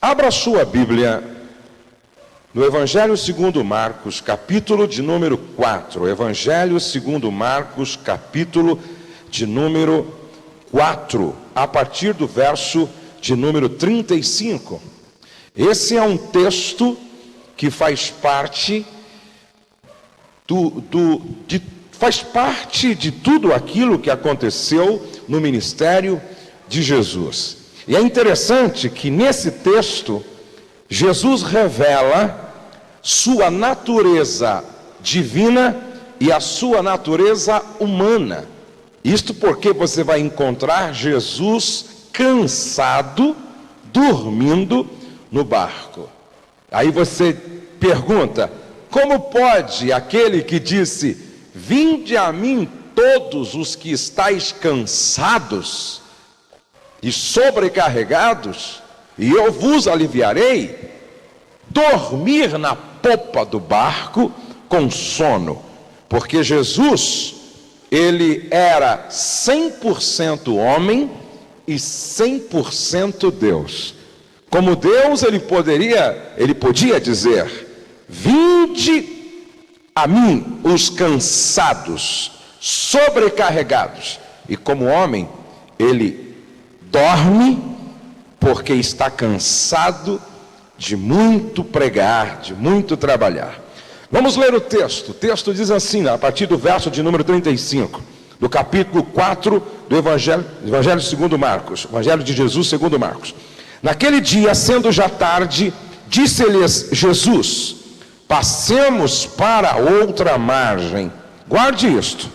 Abra sua Bíblia no Evangelho segundo Marcos, capítulo de número 4. Evangelho segundo Marcos, capítulo de número 4, a partir do verso de número 35. Esse é um texto que faz parte de tudo aquilo que aconteceu no ministério de Jesus. E é interessante que nesse texto, Jesus revela sua natureza divina e a sua natureza humana. Isto porque você vai encontrar Jesus cansado, dormindo no barco. Aí você pergunta: como pode aquele que disse: vinde a mim todos os que estáis cansados e sobrecarregados, e eu vos aliviarei, dormir na popa do barco com sono? Porque Jesus, ele era 100% homem e 100% Deus. Como Deus, ele podia dizer: vinde a mim os cansados, sobrecarregados. E como homem, ele dorme porque está cansado de muito pregar, de muito trabalhar. Vamos ler o texto. O texto diz assim, a partir do verso de número 35, do capítulo 4 do Evangelho segundo Marcos, Evangelho de Jesus segundo Marcos. Naquele dia, sendo já tarde, disse-lhes Jesus: passemos para outra margem. Guarde isto: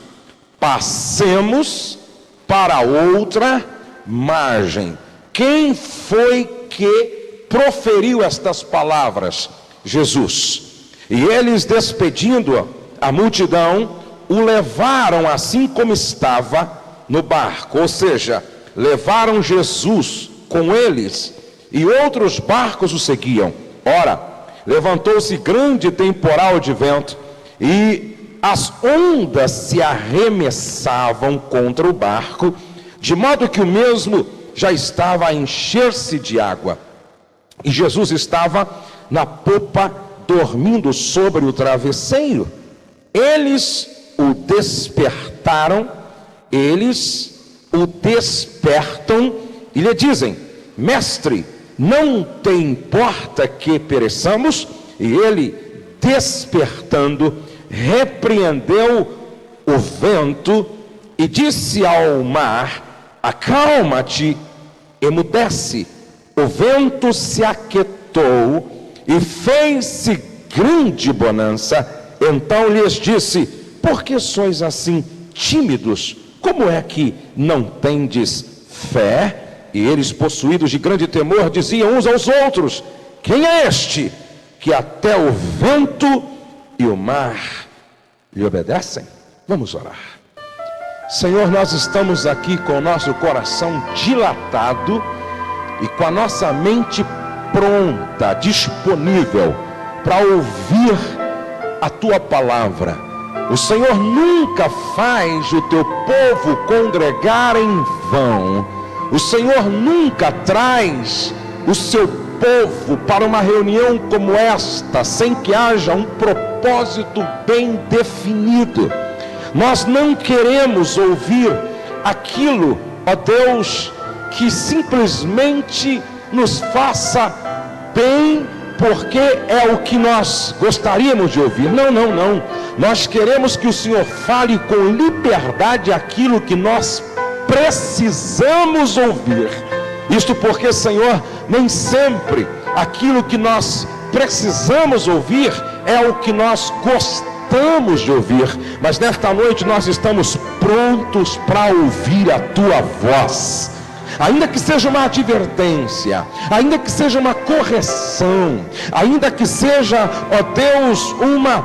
passemos para outra margem. Quem foi que proferiu estas palavras? Jesus. E eles, despedindo a multidão, o levaram assim como estava no barco, ou seja, levaram Jesus com eles, e outros barcos o seguiam. Ora, levantou-se grande temporal de vento, e as ondas se arremessavam contra o barco, de modo que o mesmo já estava a encher-se de água. E Jesus estava na popa, dormindo sobre o travesseiro. Eles o despertam e lhe dizem: mestre, não te importa que pereçamos? E ele, despertando, repreendeu o vento e disse ao mar: acalma-te, emudece. O vento se aquietou e fez-se grande bonança. Então lhes disse: por que sois assim tímidos? Como é que não tendes fé? E eles, possuídos de grande temor, diziam uns aos outros: quem é este que até o vento e o mar lhe obedecem? Vamos orar. Senhor, nós estamos aqui com o nosso coração dilatado e com a nossa mente pronta, disponível para ouvir a tua palavra. O Senhor nunca faz o teu povo congregar em vão. O Senhor nunca traz o seu povo para uma reunião como esta sem que haja um propósito bem definido. Nós não queremos ouvir aquilo, ó Deus, que simplesmente nos faça bem, porque é o que nós gostaríamos de ouvir. Não. Nós queremos que o Senhor fale com liberdade aquilo que nós precisamos ouvir. Isto porque, Senhor, nem sempre aquilo que nós precisamos ouvir é o que nós gostamos de ouvir. Mas nesta noite nós estamos prontos para ouvir a tua voz. Ainda que seja uma advertência, ainda que seja uma correção, ainda que seja, ó Deus, uma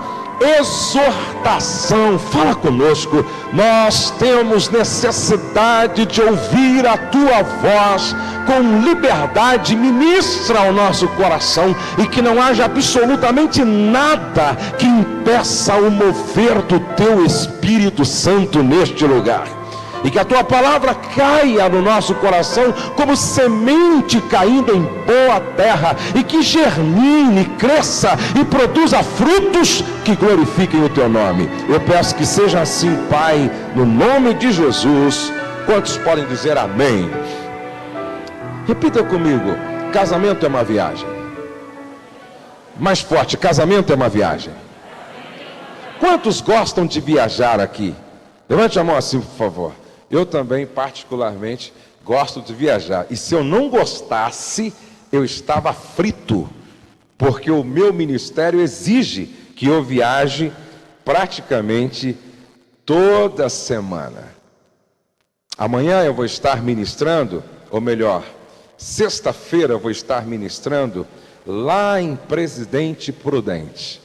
exortação, fala conosco. Nós temos necessidade de ouvir a tua voz com liberdade. Ministra ao nosso coração e que não haja absolutamente nada que impeça o mover do teu Espírito Santo neste lugar. e que a tua palavra caia no nosso coração como semente caindo em boa terra, e que germine, cresça e produza frutos que glorifiquem o teu nome. Eu peço que seja assim, Pai, no nome de Jesus. Quantos podem dizer amém? Repita comigo: casamento é uma viagem. Mais forte: casamento é uma viagem. Quantos gostam de viajar aqui? Levante a mão assim, por favor. Eu também, particularmente, gosto de viajar. E se eu não gostasse, eu estava frito, porque o meu ministério exige que eu viaje praticamente toda semana. Amanhã eu vou estar ministrando, ou melhor, sexta-feira eu vou estar ministrando lá em Presidente Prudente.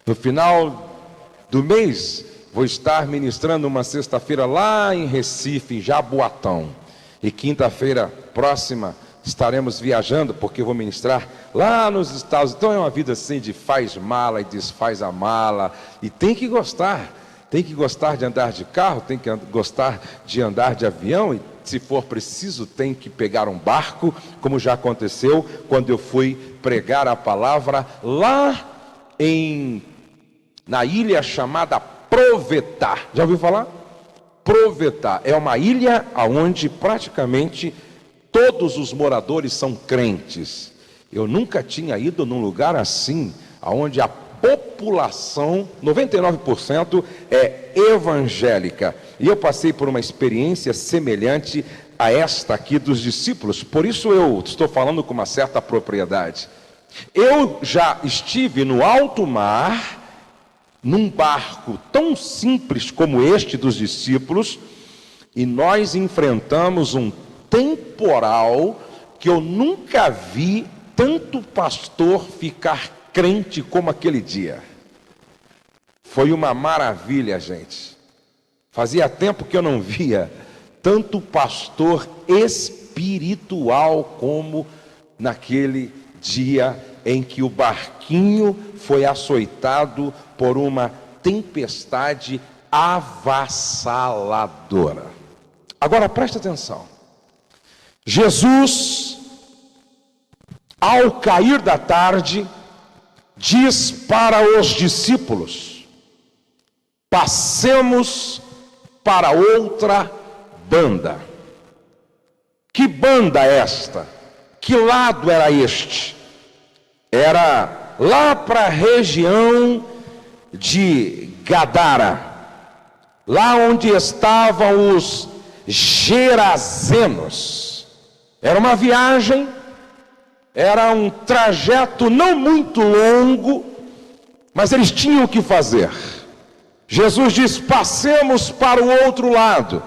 No final do mês, vou estar ministrando uma sexta-feira lá em Recife, em Jaboatão. E quinta-feira próxima estaremos viajando, porque vou ministrar lá nos Estados. Então é uma vida assim de faz mala e desfaz a mala. E tem que gostar. Tem que gostar de andar de carro, tem que gostar de andar de avião. E se for preciso, tem que pegar um barco, como já aconteceu quando eu fui pregar a palavra lá na ilha chamada Provetá. Já ouviu falar? Provetá é uma ilha onde praticamente todos os moradores são crentes. Eu nunca tinha ido num lugar assim, onde a população, 99% é evangélica. E eu passei por uma experiência semelhante a esta aqui dos discípulos. Por isso eu estou falando com uma certa propriedade. Eu já estive no alto mar, num barco tão simples como este dos discípulos, e nós enfrentamos um temporal que eu nunca vi tanto pastor ficar crente como aquele dia. Foi uma maravilha, gente. Fazia tempo que eu não via tanto pastor espiritual como naquele dia em que o barquinho foi açoitado por uma tempestade avassaladora. Agora preste atenção. Jesus, ao cair da tarde, diz para os discípulos: passemos para outra banda. Que banda esta? Que lado era este? Era lá para a região de Gadara, lá onde estavam os Gerazenos. Era uma viagem, era um trajeto não muito longo, mas eles tinham o que fazer. Jesus diz: passemos para o outro lado.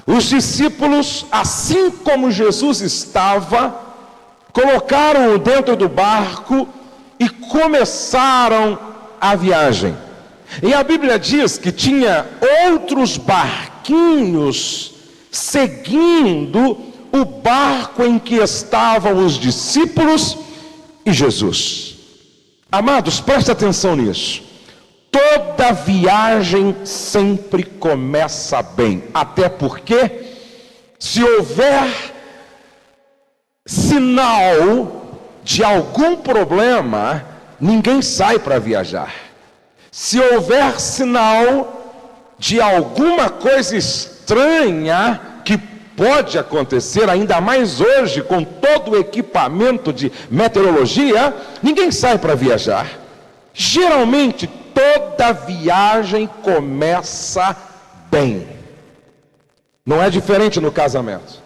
Os discípulos, assim como Jesus estava, colocaram-o dentro do barco e começaram a viagem. E a Bíblia diz que tinha outros barquinhos seguindo o barco em que estavam os discípulos e Jesus. Amados, preste atenção nisso. Toda viagem sempre começa bem, até porque se houver sinal de algum problema, ninguém sai para viajar. Se houver sinal de alguma coisa estranha que pode acontecer, ainda mais hoje com todo o equipamento de meteorologia, ninguém sai para viajar. Geralmente toda viagem começa bem. Não é diferente no casamento.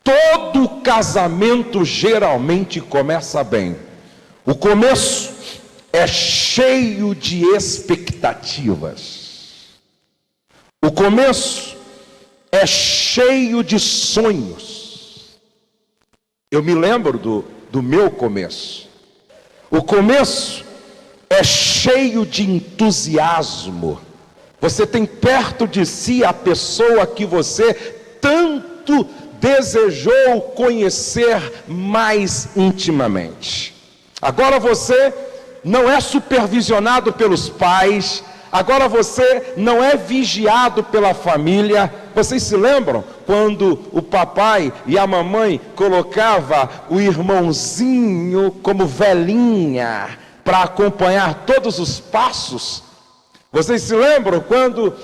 Todo casamento geralmente começa bem. O começo é cheio de expectativas. O começo é cheio de sonhos. Eu me lembro do meu começo. O começo é cheio de entusiasmo. Você tem perto de si a pessoa que você tanto desejou conhecer mais intimamente. Agora você não é supervisionado pelos pais, agora você não é vigiado pela família, Vocês se lembram quando o papai e a mamãe colocavam o irmãozinho como velhinha para acompanhar todos os passos? Vocês se lembram quando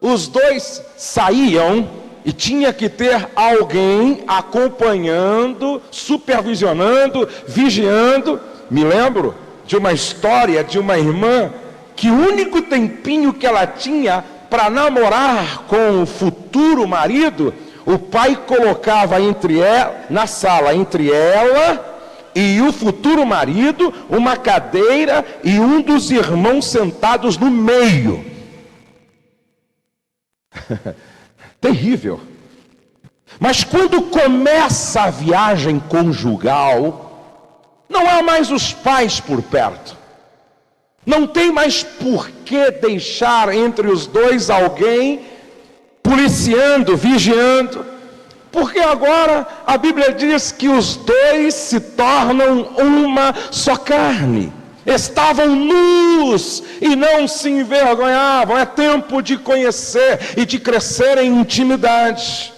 os dois saíam e tinha que ter alguém acompanhando, supervisionando, vigiando? Me lembro de uma história de uma irmã que o único tempinho que ela tinha para namorar com o futuro marido, o pai colocava na sala entre ela e o futuro marido uma cadeira e um dos irmãos sentados no meio. Terrível. Mas quando começa a viagem conjugal, não há mais os pais por perto. Não tem mais por que deixar entre os dois alguém policiando, vigiando. Porque agora a Bíblia diz que os dois se tornam uma só carne. Estavam nus e não se envergonhavam. É tempo de conhecer e de crescer em intimidade.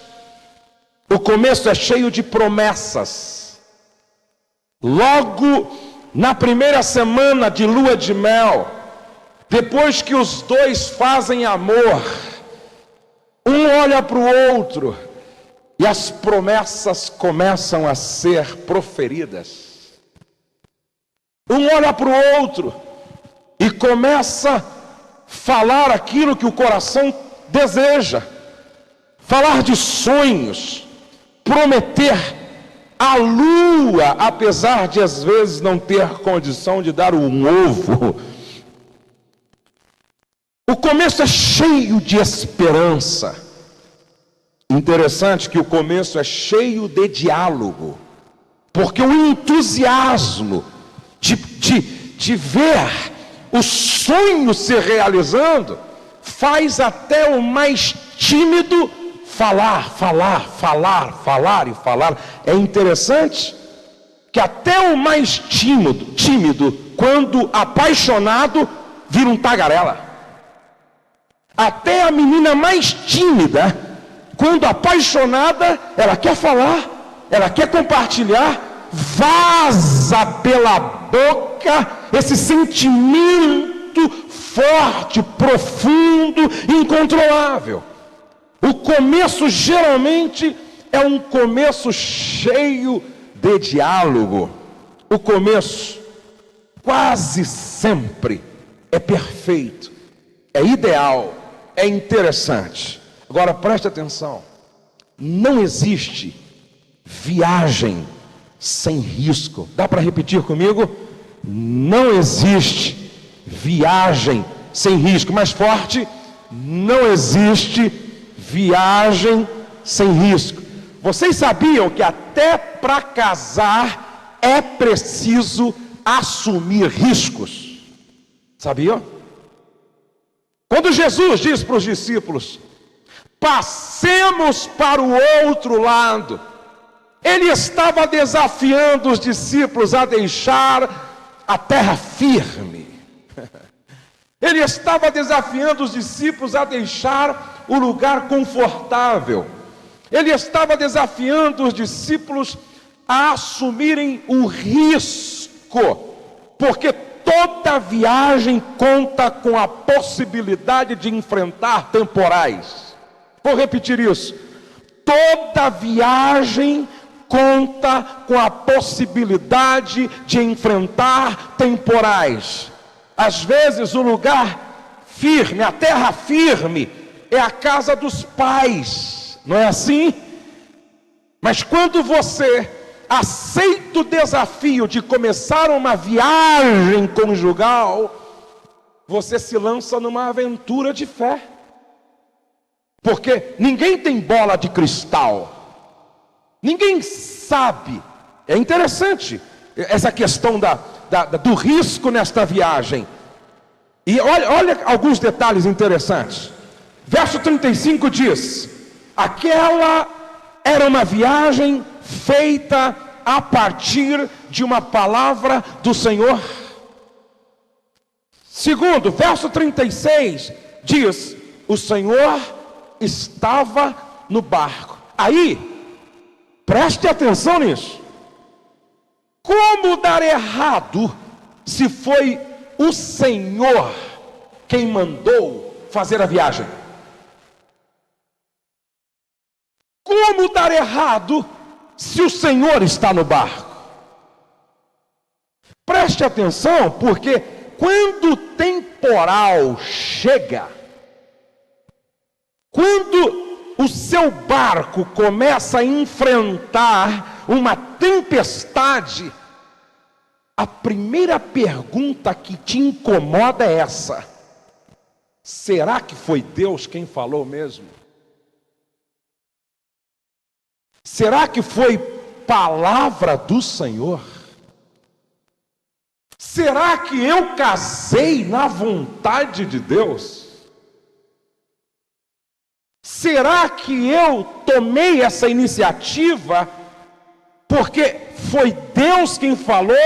O começo é cheio de promessas. Logo na primeira semana de lua de mel, depois que os dois fazem amor, um olha para o outro e as promessas começam a ser proferidas. Um olha para o outro e começa a falar aquilo que o coração deseja, falar de sonhos, prometer a lua, apesar de às vezes não ter condição de dar um ovo. O começo é cheio de esperança. Interessante que o começo é cheio de diálogo, porque o entusiasmo de ver o sonho se realizando faz até o mais tímido falar. É interessante que até o mais tímido, quando apaixonado, vira um tagarela. Até a menina mais tímida, quando apaixonada, ela quer falar, ela quer compartilhar, vaza pela boca esse sentimento forte, profundo, incontrolável. O começo geralmente é um começo cheio de diálogo. O começo quase sempre é perfeito, é ideal, é interessante. Agora preste atenção, não existe viagem sem risco. Dá para repetir comigo? Não existe viagem sem risco. Mais forte, não existe viagem sem risco. Vocês sabiam que até para casar é preciso assumir riscos? Sabiam? Quando Jesus diz para os discípulos: passemos para o outro lado, ele estava desafiando os discípulos a deixar a terra firme. Ele estava desafiando os discípulos a deixar o lugar confortável. Ele estava desafiando os discípulos a assumirem o risco, porque toda viagem conta com a possibilidade de enfrentar temporais. Vou repetir isso. Toda viagem conta com a possibilidade de enfrentar temporais. Às vezes o lugar firme, a terra firme, é a casa dos pais, não é assim? Mas quando você aceita o desafio de começar uma viagem conjugal, você se lança numa aventura de fé. Porque ninguém tem bola de cristal, ninguém sabe. É interessante essa questão do risco nesta viagem. E olha alguns detalhes interessantes. Verso 35 diz: aquela era uma viagem feita a partir de uma palavra do Senhor. Segundo, verso 36 diz: o Senhor estava no barco. Aí, preste atenção nisso. Como dar errado se foi o Senhor quem mandou fazer a viagem? Como dar errado se o Senhor está no barco? Preste atenção, porque quando o temporal chega, quando o seu barco começa a enfrentar uma tempestade, a primeira pergunta que te incomoda é essa: será que foi Deus quem falou mesmo? Será que foi palavra do Senhor? Será que eu casei na vontade de Deus? Será que eu tomei essa iniciativa porque foi Deus quem falou,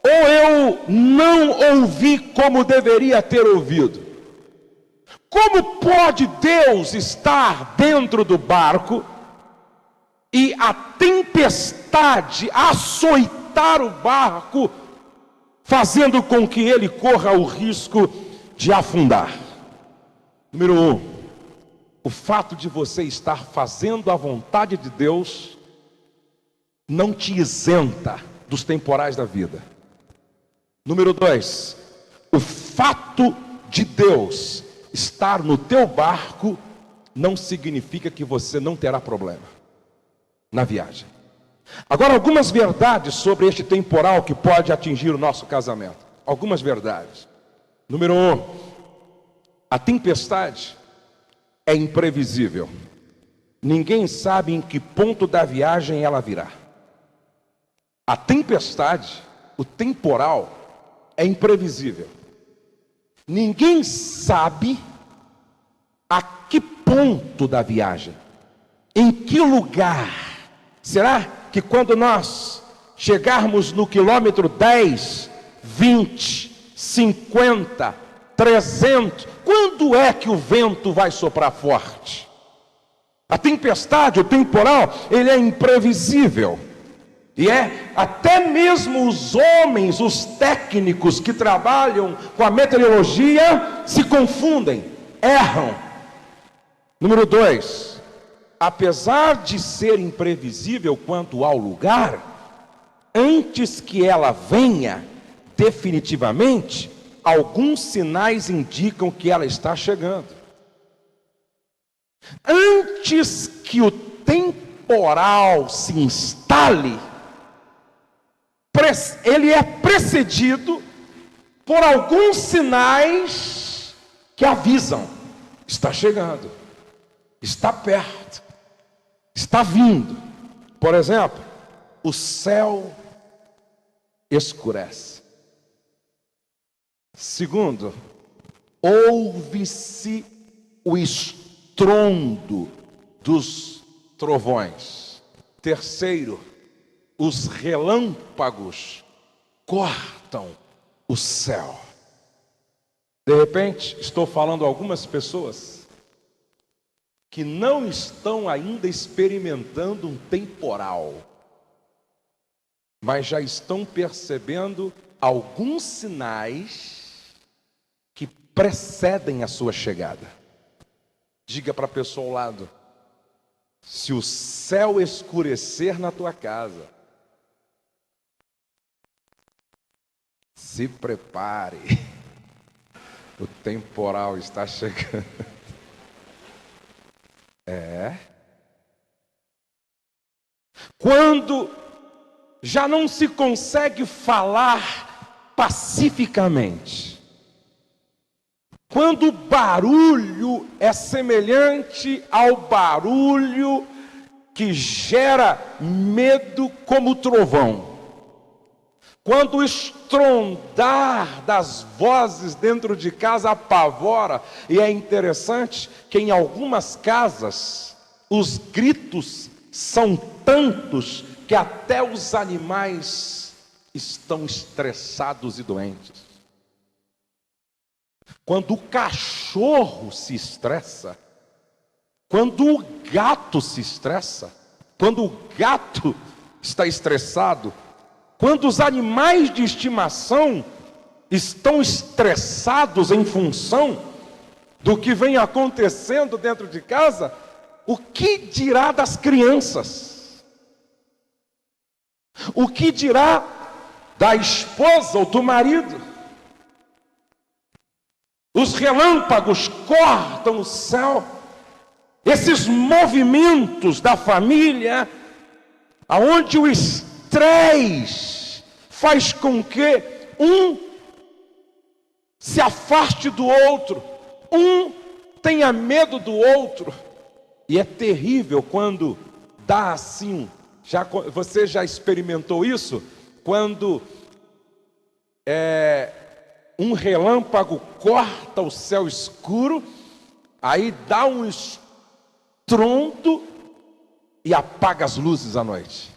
ou eu não ouvi como deveria ter ouvido? Como pode Deus estar dentro do barco e a tempestade açoitar o barco, fazendo com que ele corra o risco de afundar? Número 1, o fato de você estar fazendo a vontade de Deus não te isenta dos temporais da vida. Número 2, o fato de Deus estar no teu barco não significa que você não terá problema na viagem. Agora, algumas verdades sobre este temporal que pode atingir o nosso casamento. Algumas verdades. Número 1, a tempestade é imprevisível. Ninguém sabe em que ponto da viagem ela virá. A tempestade, o temporal, é imprevisível. Ninguém sabe a que ponto da viagem, em que lugar. Será que quando nós chegarmos no quilômetro 10, 20, 50, 300, quando é que o vento vai soprar forte? A tempestade, o temporal, ele é imprevisível. E até mesmo os homens, os técnicos que trabalham com a meteorologia se confundem, erram. Número 2, apesar de ser imprevisível quanto ao lugar, antes que ela venha definitivamente, alguns sinais indicam que ela está chegando. Antes que o temporal se instale, ele é precedido por alguns sinais que avisam: está chegando, está perto, está vindo. Por exemplo, o céu escurece. Segundo, ouve-se o estrondo dos trovões. Terceiro, os relâmpagos cortam o céu. De repente, estou falando a algumas pessoas que não estão ainda experimentando um temporal, mas já estão percebendo alguns sinais que precedem a sua chegada. Diga para a pessoa ao lado: se o céu escurecer na tua casa, se prepare, o temporal está chegando. Quando já não se consegue falar pacificamente, quando o barulho é semelhante ao barulho que gera medo como o trovão, quando o estrondar das vozes dentro de casa apavora, e é interessante que em algumas casas os gritos são tantos que até os animais estão estressados e doentes. Quando o cachorro se estressa, Quando o gato se estressa, quando o gato está estressado, quando os animais de estimação estão estressados em função do que vem acontecendo dentro de casa, o que dirá das crianças? O que dirá da esposa ou do marido? Os relâmpagos cortam o céu. Esses movimentos da família, aonde o estresse faz com que um se afaste do outro, um tenha medo do outro. E é terrível quando dá assim, você já experimentou isso? Quando um relâmpago corta o céu escuro, aí dá um estrondo e apaga as luzes à noite.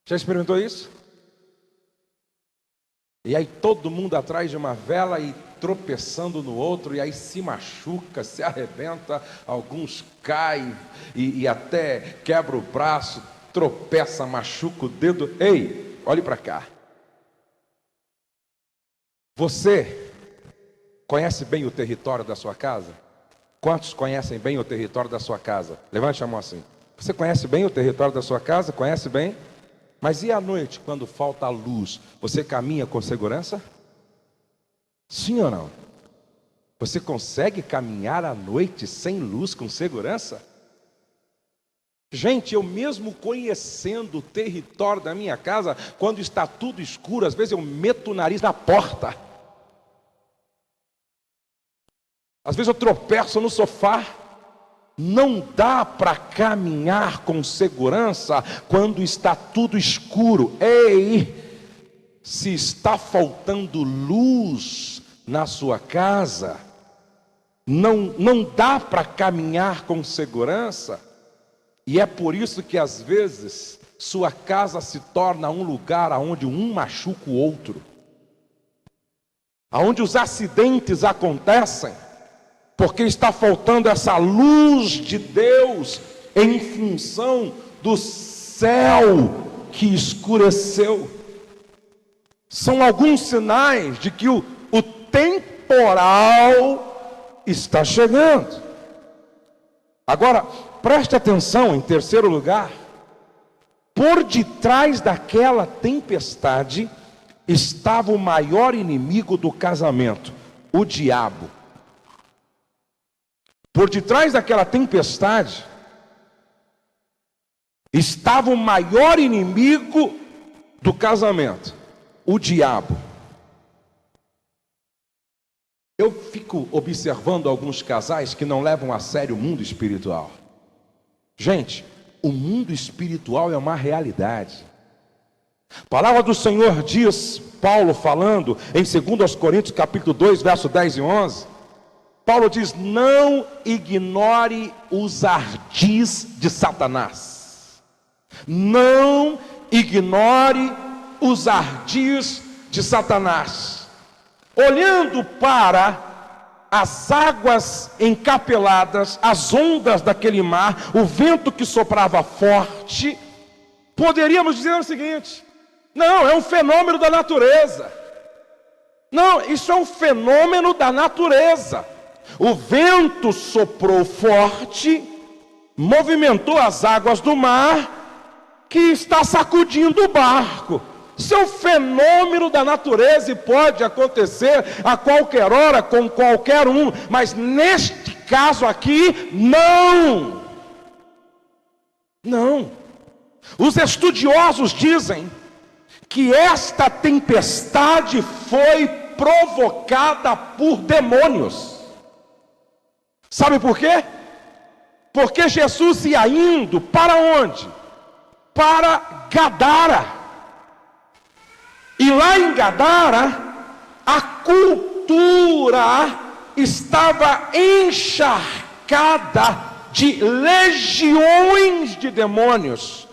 Já experimentou isso? E aí todo mundo atrás de uma vela e tropeçando no outro, e aí se machuca, se arrebenta, alguns caem e até quebra o braço, tropeça, machuca o dedo. Ei, olhe para cá. Você conhece bem o território da sua casa? Quantos conhecem bem o território da sua casa? Levante a mão assim. Você conhece bem o território da sua casa? Conhece bem? Mas e à noite, quando falta a luz, você caminha com segurança? Sim ou não? Você consegue caminhar à noite sem luz com segurança? Gente, eu mesmo conhecendo o território da minha casa, quando está tudo escuro, às vezes eu meto o nariz na porta. Às vezes eu tropeço no sofá. Não dá para caminhar com segurança quando está tudo escuro. Ei, se está faltando luz na sua casa, não dá para caminhar com segurança. E é por isso que às vezes sua casa se torna um lugar onde um machuca o outro, onde os acidentes acontecem, porque está faltando essa luz de Deus em função do céu que escureceu. São alguns sinais de que o temporal está chegando. Agora, preste atenção, em terceiro lugar, por detrás daquela tempestade estava o maior inimigo do casamento, o diabo. Por detrás daquela tempestade estava o maior inimigo do casamento, o diabo. Eu fico observando alguns casais que não levam a sério o mundo espiritual. Gente, o mundo espiritual é uma realidade. A palavra do Senhor diz, Paulo falando em 2 Coríntios capítulo 2, verso 10 e 11, Paulo diz: não ignore os ardis de Satanás. Não ignore os ardis de Satanás. Olhando para as águas encapeladas, as ondas daquele mar, o vento que soprava forte, poderíamos dizer o seguinte: não, é um fenômeno da natureza. Não, isso é um fenômeno da natureza. O vento soprou forte, movimentou as águas do mar, que está sacudindo o barco. Isso é um fenômeno da natureza e pode acontecer a qualquer hora, com qualquer um. Mas neste caso aqui, não. Não. Os estudiosos dizem que esta tempestade foi provocada por demônios. Sabe por quê? Porque Jesus ia indo para onde? Para Gadara. E lá em Gadara, a cultura estava encharcada de legiões de demônios,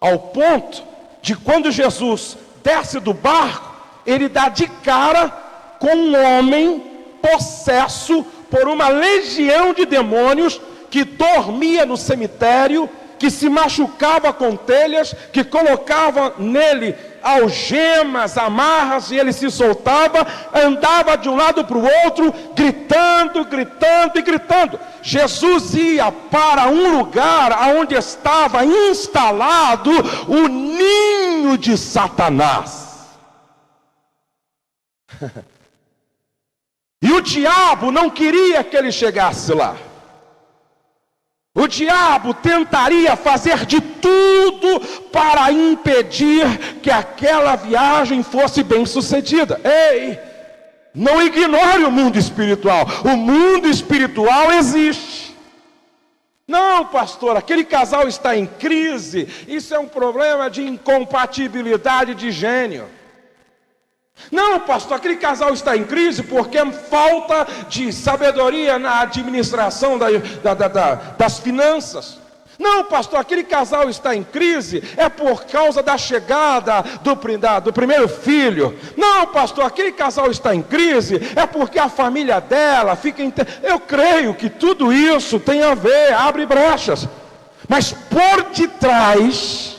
ao ponto de quando Jesus desce do barco, ele dá de cara com um homem possesso por uma legião de demônios que dormia no cemitério, que se machucava com telhas, que colocava nele algemas, amarras, e ele se soltava, andava de um lado para o outro, gritando, gritando e gritando. Jesus ia para um lugar onde estava instalado o ninho de Satanás. E o diabo não queria que ele chegasse lá. O diabo tentaria fazer de tudo para impedir que aquela viagem fosse bem sucedida. Ei, não ignore o mundo espiritual. O mundo espiritual existe. Não, pastor, aquele casal está em crise. Isso é um problema de incompatibilidade de gênio. Não, pastor, aquele casal está em crise porque falta de sabedoria na administração das finanças. Não, pastor, aquele casal está em crise é por causa da chegada do primeiro filho. Não, pastor, aquele casal está em crise é porque a família dela fica... Eu creio que tudo isso tem a ver, abre brechas. Mas por detrás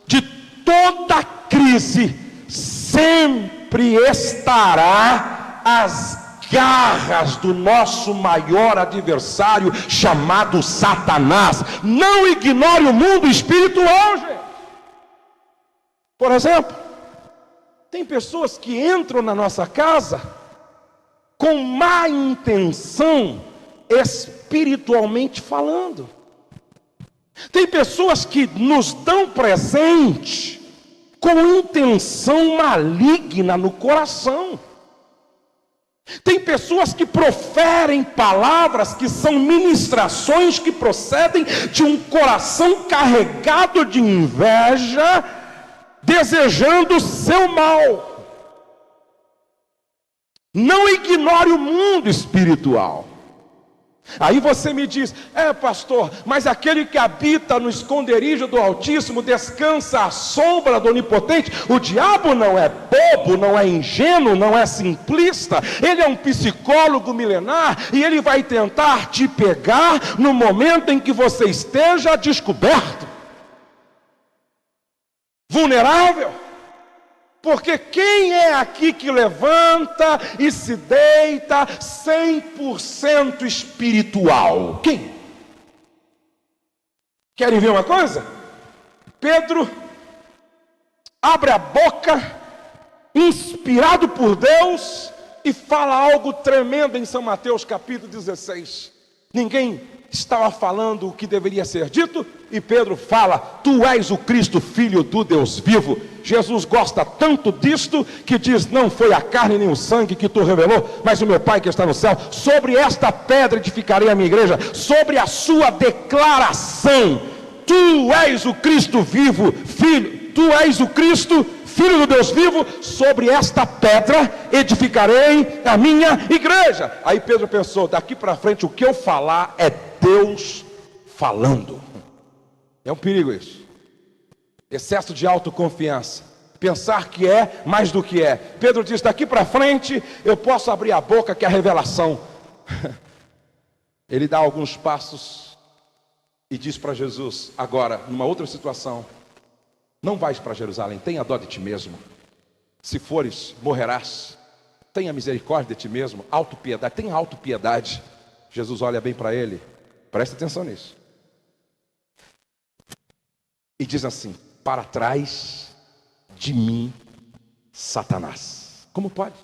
de toda crise, sempre estará as garras do nosso maior adversário, chamado Satanás. Não ignore o mundo espiritual, gente. Por exemplo, tem pessoas que entram na nossa casa com má intenção, espiritualmente falando. Tem pessoas que nos dão presente com intenção maligna no coração. Tem pessoas que proferem palavras que são ministrações que procedem de um coração carregado de inveja, desejando o seu mal. Não ignore o mundo espiritual. Aí você me diz: pastor, mas aquele que habita no esconderijo do Altíssimo descansa à sombra do Onipotente. O diabo não é bobo, não é ingênuo, não é simplista. Ele é um psicólogo milenar e ele vai tentar te pegar no momento em que você esteja descoberto, vulnerável. Porque quem é aqui que levanta e se deita 100% espiritual? Quem? Querem ver uma coisa? Pedro abre a boca, inspirado por Deus, e fala algo tremendo em São Mateus capítulo 16. Ninguém estava falando o que deveria ser dito, e Pedro fala: tu és o Cristo, filho do Deus vivo. Jesus gosta tanto disto que diz: não foi a carne nem o sangue que tu revelou, mas o meu Pai que está no céu. Sobre esta pedra edificarei a minha igreja. Sobre a sua declaração: tu és o Cristo vivo, filho, tu és o Cristo, filho do Deus vivo, sobre esta pedra edificarei a minha igreja. Aí Pedro pensou: daqui para frente o que eu falar é Deus falando. É um perigo isso. Excesso de autoconfiança, pensar que é mais do que é. Pedro diz: daqui para frente eu posso abrir a boca, que é a revelação. Ele dá alguns passos e diz para Jesus, agora, numa outra situação: não vais para Jerusalém, tenha dó de ti mesmo. Se fores, morrerás. Tenha misericórdia de ti mesmo. Autopiedade, tenha autopiedade. Jesus olha bem para ele, presta atenção nisso, e diz assim: para trás de mim, Satanás. Como pode?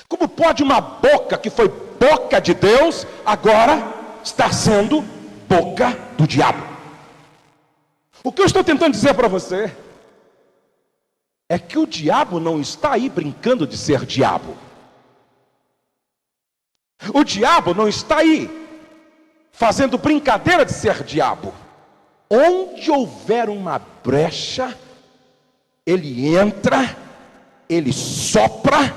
Como pode uma boca que foi boca de Deus agora estar sendo boca do diabo? O que eu estou tentando dizer para você é que o diabo não está aí brincando de ser diabo. O diabo não está aí fazendo brincadeira de ser diabo. Onde houver uma brecha, ele entra, ele sopra,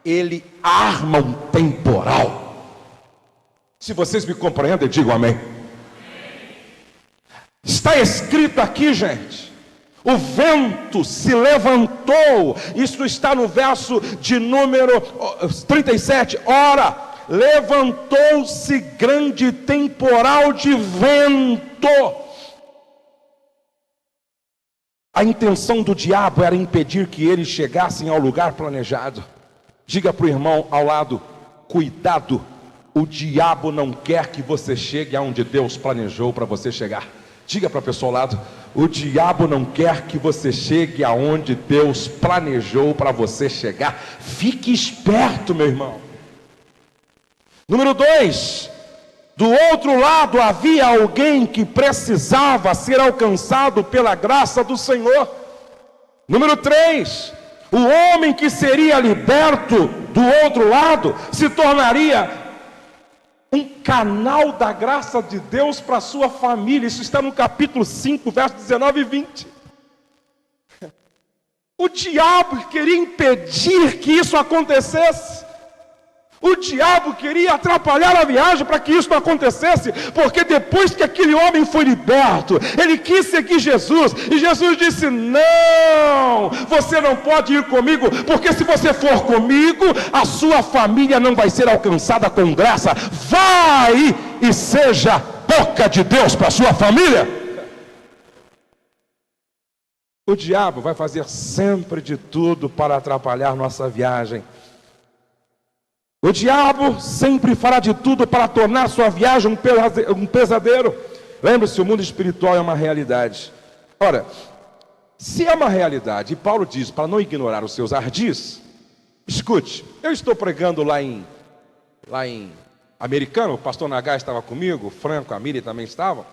ele arma um temporal. Se vocês me compreendem, digam amém. Está escrito aqui, gente: o vento se levantou. Isso está no verso de número 37. Ora, levantou-se grande temporal de vento. A intenção do diabo era impedir que eles chegassem ao lugar planejado. Diga para o irmão ao lado: cuidado, o diabo não quer que você chegue aonde Deus planejou para você chegar. Diga para a pessoa ao lado: o diabo não quer que você chegue aonde Deus planejou para você chegar. Fique esperto, meu irmão. Número 2, do outro lado havia alguém que precisava ser alcançado pela graça do Senhor. Número 3, o homem que seria liberto do outro lado se tornaria um canal da graça de Deus para a sua família. Isso está no capítulo 5, versos 19 e 20. O diabo queria impedir que isso acontecesse. O diabo queria atrapalhar a viagem para que isso não acontecesse, porque depois que aquele homem foi liberto, ele quis seguir Jesus, e Jesus disse: não, você não pode ir comigo, porque se você for comigo, a sua família não vai ser alcançada com graça. Vai e seja boca de Deus para a sua família. O diabo vai fazer sempre de tudo para atrapalhar nossa viagem. O diabo sempre fará de tudo para tornar sua viagem um pesadelo. Lembre-se, o mundo espiritual é uma realidade. Ora, se é uma realidade, e Paulo diz para não ignorar os seus ardis, escute, eu estou pregando lá em Americano, o pastor Nagai estava comigo, o Franco, a Miriam também estavam,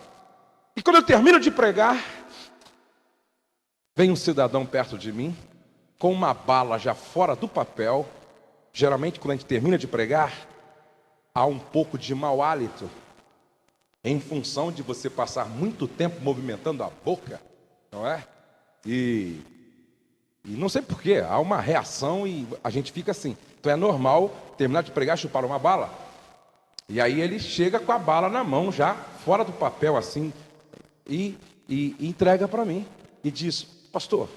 e quando eu termino de pregar, vem um cidadão perto de mim, com uma bala já fora do papel. Geralmente, quando a gente termina de pregar, há um pouco de mau hálito, em função de você passar muito tempo movimentando a boca, não é? E não sei porquê, há uma reação e a gente fica assim. Então é normal terminar de pregar, chupar uma bala. E aí ele chega com a bala na mão, já fora do papel assim, e entrega para mim. E diz: pastor,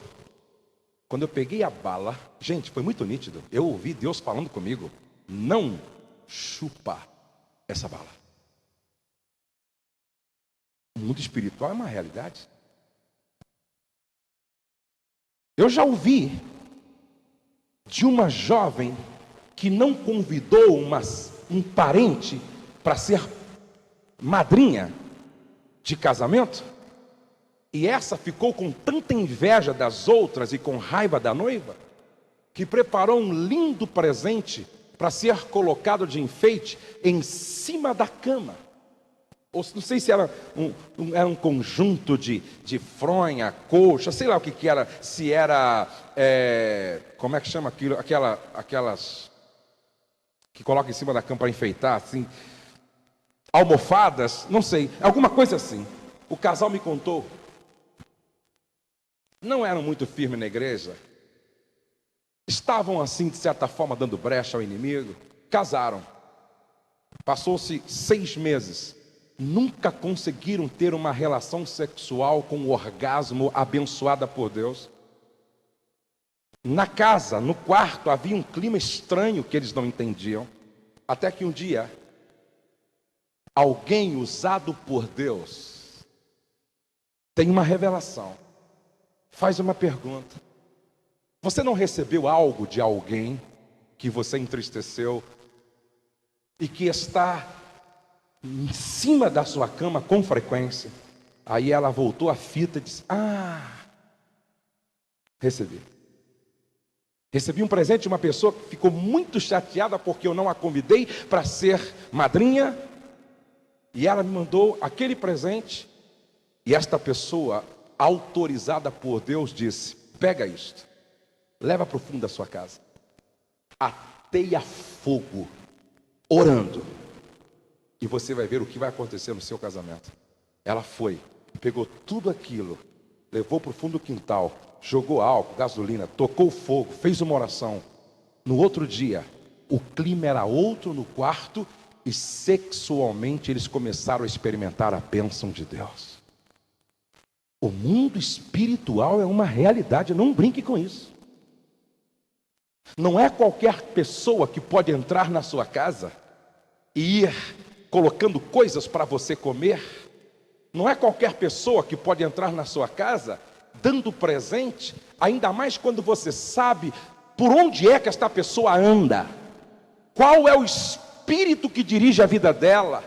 quando eu peguei a bala, gente, foi muito nítido. Eu ouvi Deus falando comigo: não chupa essa bala. O mundo espiritual é uma realidade. Eu já ouvi de uma jovem que não convidou um parente para ser madrinha de casamento. E essa ficou com tanta inveja das outras e com raiva da noiva, que preparou um lindo presente para ser colocado de enfeite em cima da cama. Ou não sei se era um conjunto de fronha, colcha, sei lá o que era. Se era, como é que chama aquilo? Aquelas que colocam em cima da cama para enfeitar, assim, almofadas, não sei, alguma coisa assim. O casal me contou. Não eram muito firmes na igreja, estavam assim de certa forma dando brecha ao inimigo, casaram, passou-se 6 meses, nunca conseguiram ter uma relação sexual com orgasmo abençoada por Deus. Na casa, no quarto, havia um clima estranho que eles não entendiam, até que um dia, alguém usado por Deus tem uma revelação. Faz uma pergunta: você não recebeu algo de alguém que você entristeceu e que está em cima da sua cama com frequência? Aí ela voltou a fita e disse: recebi um presente de uma pessoa que ficou muito chateada porque eu não a convidei para ser madrinha, e ela me mandou aquele presente. E esta pessoa, autorizada por Deus, disse: pega isto, leva para o fundo da sua casa, ateia fogo, orando, e você vai ver o que vai acontecer no seu casamento. Ela foi, pegou tudo aquilo, levou para o fundo do quintal, jogou álcool, gasolina, tocou fogo, fez uma oração. No outro dia, o clima era outro no quarto, e sexualmente eles começaram a experimentar a bênção de Deus. O mundo espiritual é uma realidade, não brinque com isso. Não é qualquer pessoa que pode entrar na sua casa e ir colocando coisas para você comer. Não é qualquer pessoa que pode entrar na sua casa dando presente, ainda mais quando você sabe por onde é que esta pessoa anda, qual é o espírito que dirige a vida dela,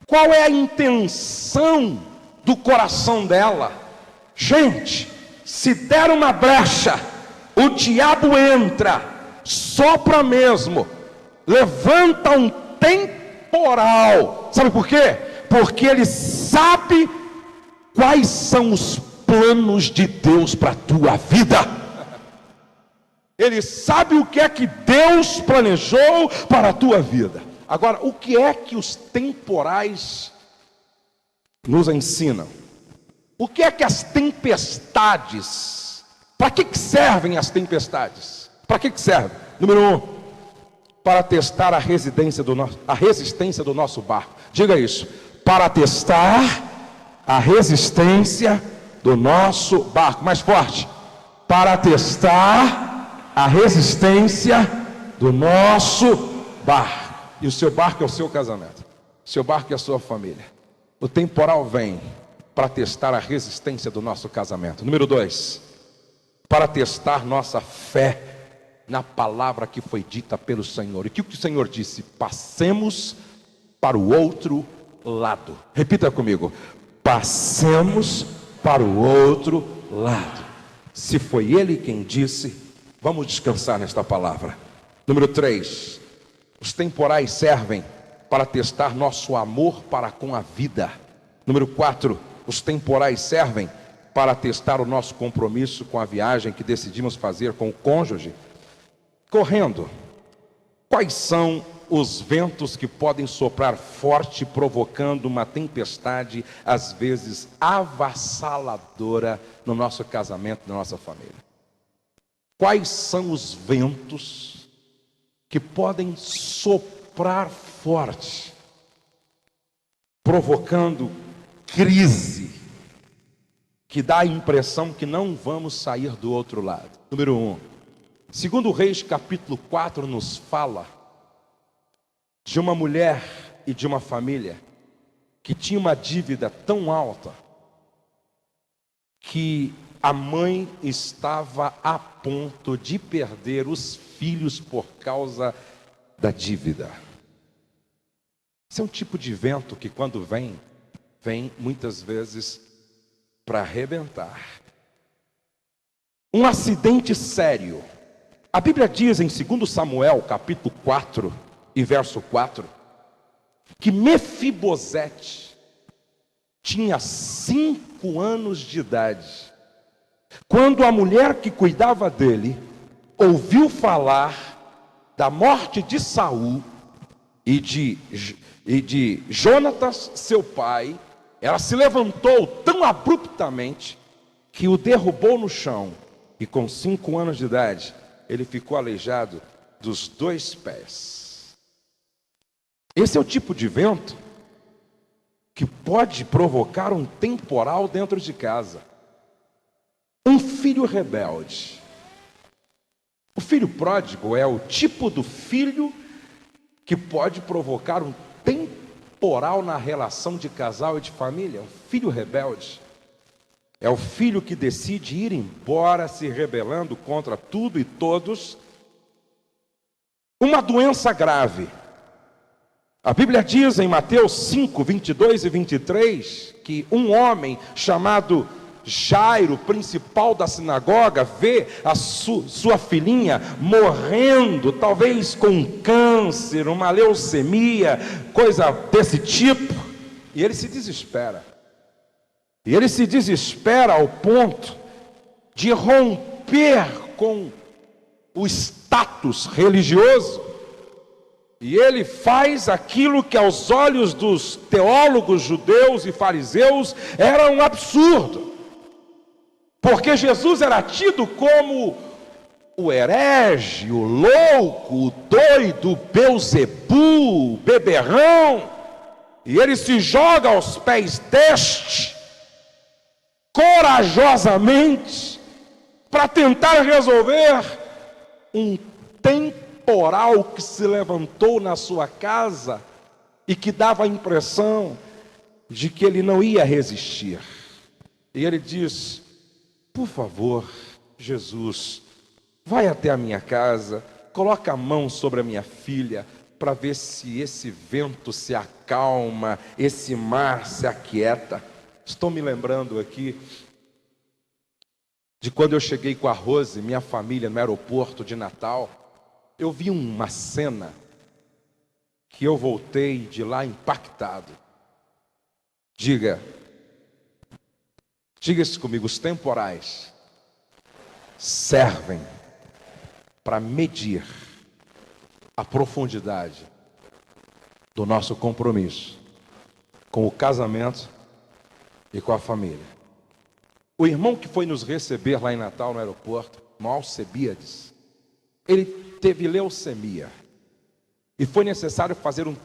qual é a intenção do coração dela. Gente, se der uma brecha, o diabo entra, sopra mesmo, levanta um temporal. Sabe por quê? Porque ele sabe quais são os planos de Deus para a tua vida. Ele sabe o que é que Deus planejou para a tua vida. Agora, o que é que os temporais nos ensinam? O que é que as tempestades, para que servem as tempestades? Para que servem? Número 1, para testar a resistência do nosso barco. Diga isso, para testar a resistência do nosso barco. Mais forte, para testar a resistência do nosso barco. E o seu barco é o seu casamento, o seu barco é a sua família. O temporal vem para testar a resistência do nosso casamento. Número 2, para testar nossa fé na palavra que foi dita pelo Senhor. E que o que o Senhor disse? Passemos para o outro lado. Repita comigo, passemos para o outro lado. Se foi Ele quem disse, vamos descansar nesta palavra. Número 3, os temporais servem para testar nosso amor para com a vida. Número 4, os temporais servem para testar o nosso compromisso com a viagem que decidimos fazer com o cônjuge. Correndo, quais são os ventos que podem soprar forte, provocando uma tempestade, às vezes avassaladora, no nosso casamento, na nossa família? Quais são os ventos que podem soprar forte, provocando crise, que dá a impressão que não vamos sair do outro lado? Número 1, segundo Reis capítulo 4 nos fala de uma mulher e de uma família que tinha uma dívida tão alta que a mãe estava a ponto de perder os filhos por causa da dívida. Esse é um tipo de vento que quando vem muitas vezes para arrebentar. Um acidente sério. A Bíblia diz em 2 Samuel capítulo 4 e verso 4, que Mefibosete tinha 5 anos de idade, quando a mulher que cuidava dele ouviu falar da morte de Saul e de Jonatas, seu pai. Ela se levantou tão abruptamente que o derrubou no chão, e com 5 anos de idade, ele ficou aleijado dos 2 pés. Esse é o tipo de vento que pode provocar um temporal dentro de casa. Um filho rebelde. O filho pródigo é o tipo do filho que pode provocar um temporal na relação de casal e de família. Um filho rebelde é o filho que decide ir embora, se rebelando contra tudo e todos. Uma doença grave. A Bíblia diz em Mateus 5, 22 e 23, que um homem chamado Jairo, principal da sinagoga, vê a sua filhinha morrendo, talvez com câncer, uma leucemia, coisa desse tipo, e ele se desespera. E ele se desespera ao ponto de romper com o status religioso. E ele faz aquilo que aos olhos dos teólogos judeus e fariseus era um absurdo. Porque Jesus era tido como o herege, o louco, o doido, o Beelzebu, o beberrão. E ele se joga aos pés deste, corajosamente, para tentar resolver um temporal temporal que se levantou na sua casa e que dava a impressão de que ele não ia resistir. E ele diz: por favor, Jesus, vai até a minha casa, coloca a mão sobre a minha filha, para ver se esse vento se acalma, esse mar se aquieta. Estou me lembrando aqui de quando eu cheguei com a Rose, minha família, no aeroporto de Natal. Eu vi uma cena que eu voltei de lá impactado. Diga isso comigo: os temporais servem para medir a profundidade do nosso compromisso com o casamento e com a família. O irmão que foi nos receber lá em Natal, no aeroporto, irmão Alcebiades, ele teve leucemia e foi necessário fazer um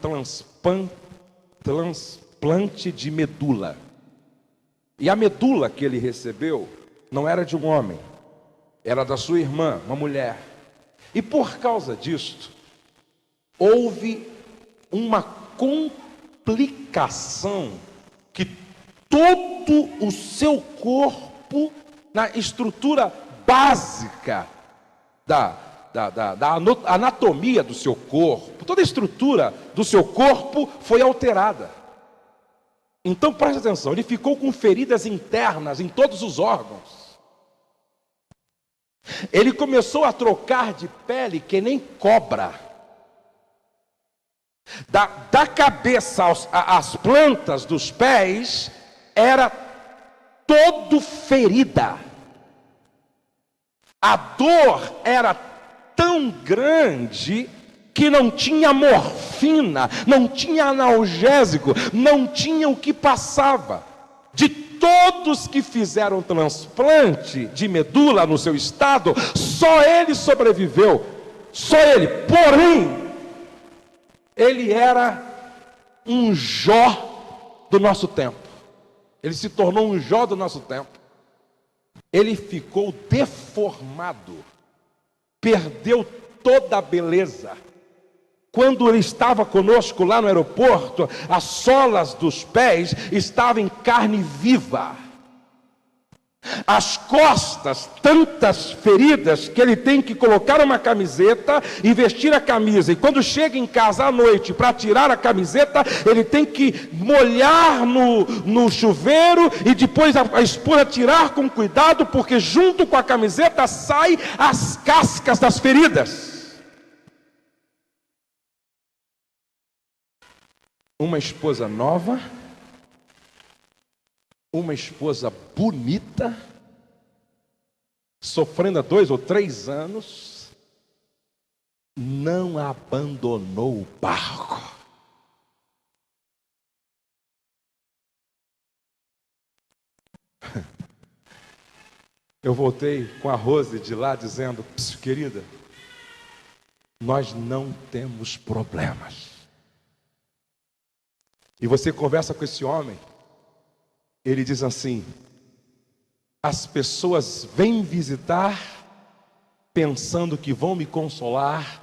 transplante de medula. E a medula que ele recebeu não era de um homem, era da sua irmã, uma mulher. E por causa disto, houve uma complicação que todo o seu corpo, na estrutura básica da anatomia do seu corpo, toda a estrutura do seu corpo foi alterada. Então preste atenção, ele ficou com feridas internas em todos os órgãos. Ele começou a trocar de pele que nem cobra. Da cabeça às plantas dos pés, era todo ferida. A dor era tão grande que não tinha morfina, não tinha analgésico, não tinha o que passava. De todos que fizeram transplante de medula no seu estado, só ele sobreviveu. Só ele. Porém, ele era um Jó do nosso tempo. Ele se tornou um Jó do nosso tempo. Ele ficou deformado, perdeu toda a beleza. Quando ele estava conosco lá no aeroporto, as solas dos pés estavam em carne viva. As costas, tantas feridas que ele tem que colocar uma camiseta e vestir a camisa. E quando chega em casa à noite para tirar a camiseta, ele tem que molhar no chuveiro e depois a esposa tirar com cuidado, porque junto com a camiseta saem as cascas das feridas. Uma esposa nova, uma esposa bonita, sofrendo há 2 ou 3 anos, não abandonou o barco. Eu voltei com a Rose de lá dizendo: querida, nós não temos problemas. E você conversa com esse homem, ele diz assim: as pessoas vêm visitar pensando que vão me consolar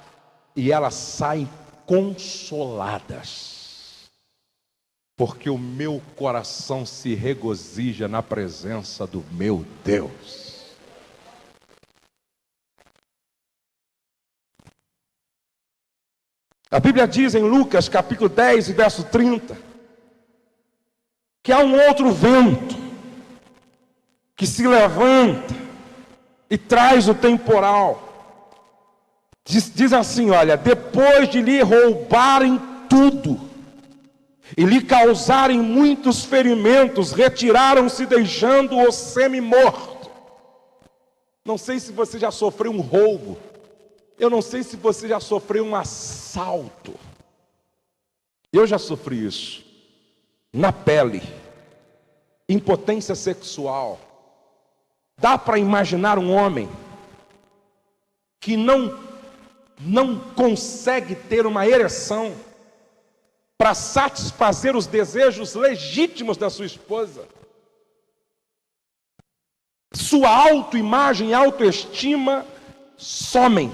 e elas saem consoladas, porque o meu coração se regozija na presença do meu Deus. A Bíblia diz em Lucas capítulo 10 e verso 30 que há um outro vento que se levanta e traz o temporal. Diz assim: olha, depois de lhe roubarem tudo e lhe causarem muitos ferimentos, retiraram-se deixando-o semi-morto. Não sei se você já sofreu um roubo. Eu não sei se você já sofreu um assalto. Eu já sofri isso. Na pele. Impotência sexual. Dá para imaginar um homem que não consegue ter uma ereção para satisfazer os desejos legítimos da sua esposa. Sua autoimagem e autoestima somem.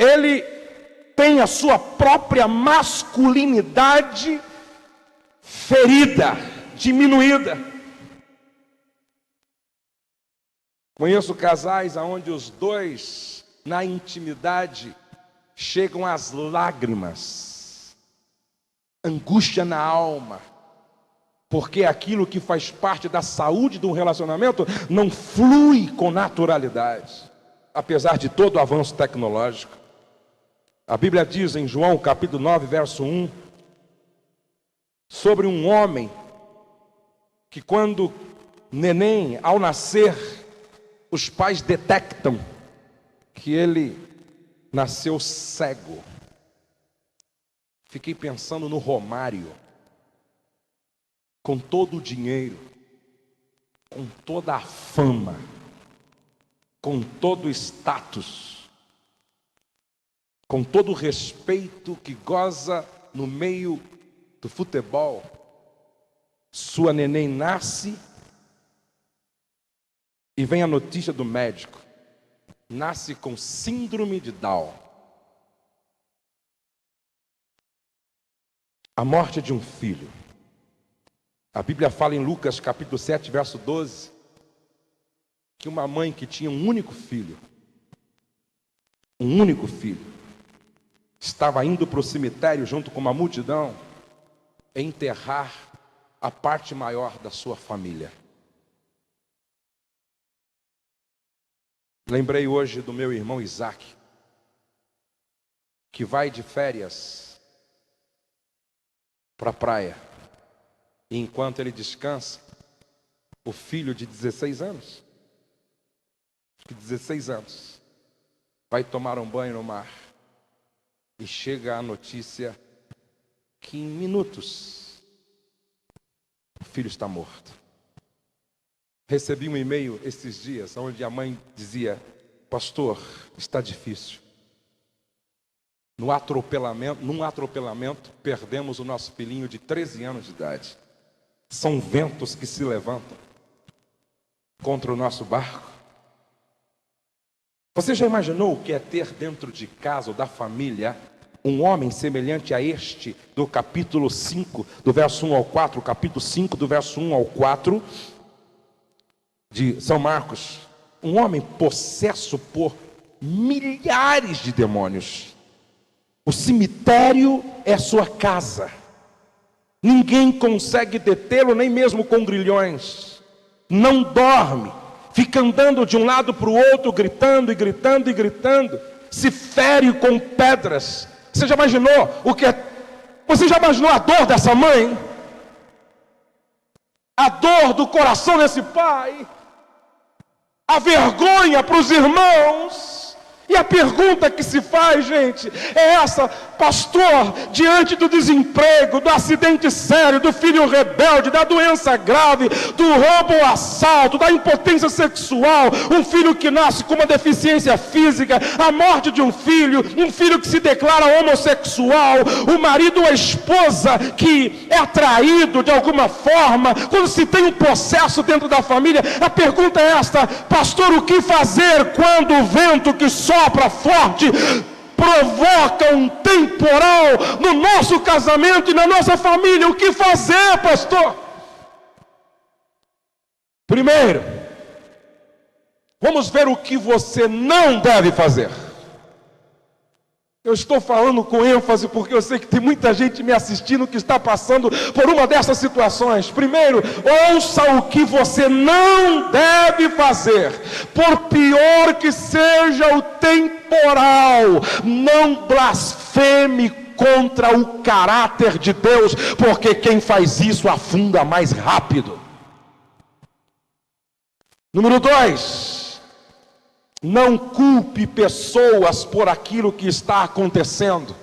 ele tem a sua própria masculinidade ferida, diminuída. Conheço casais onde os dois, na intimidade, chegam às lágrimas, angústia na alma, porque aquilo que faz parte da saúde de um relacionamento não flui com naturalidade, apesar de todo o avanço tecnológico. A Bíblia diz em João capítulo 9, verso 1, sobre um homem que quando neném, ao nascer, os pais detectam que ele nasceu cego. Fiquei pensando no Romário, com todo o dinheiro, com toda a fama, com todo o status, com todo o respeito que goza no meio do futebol. Sua neném nasce e vem a notícia do médico: nasce com síndrome de Down. A morte de um filho. A Bíblia fala em Lucas capítulo 7, verso 12, que uma mãe que tinha um único filho, estava indo para o cemitério junto com uma multidão enterrar a parte maior da sua família. Lembrei hoje do meu irmão Isaac, que vai de férias para a praia, e enquanto ele descansa, o filho de 16 anos, vai tomar um banho no mar, e chega a notícia que em minutos o filho está morto. Recebi um e-mail esses dias, onde a mãe dizia: pastor, está difícil. Num atropelamento, perdemos o nosso filhinho de 13 anos de idade. São ventos que se levantam contra o nosso barco. Você já imaginou o que é ter dentro de casa ou da família um homem semelhante a este, do capítulo 5, do verso 1 ao 4, capítulo 5, do verso 1 ao 4, de São Marcos? Um homem possesso por milhares de demônios. O cemitério é sua casa. Ninguém consegue detê-lo, nem mesmo com grilhões. Não dorme, fica andando de um lado para o outro, gritando e gritando e gritando. Se fere com pedras. Você já imaginou o que é? Você já imaginou a dor dessa mãe? A dor do coração desse pai? A vergonha para os irmãos? E a pergunta que se faz, gente, é essa: pastor, diante do desemprego, do acidente sério, do filho rebelde, da doença grave, do roubo ou assalto, da impotência sexual, um filho que nasce com uma deficiência física, a morte de um filho que se declara homossexual, o marido ou a esposa que é atraído de alguma forma, quando se tem um processo dentro da família, a pergunta é esta: pastor, o que fazer quando o vento que sopra forte provoca um temporal no nosso casamento e na nossa família? O que fazer, pastor? Primeiro, vamos ver o que você não deve fazer. Eu estou falando com ênfase porque eu sei que tem muita gente me assistindo que está passando por uma dessas situações. Primeiro, ouça o que você não deve fazer, por pior que seja o temporal. Não blasfeme contra o caráter de Deus, porque quem faz isso afunda mais rápido. Número 2. Não culpe pessoas por aquilo que está acontecendo.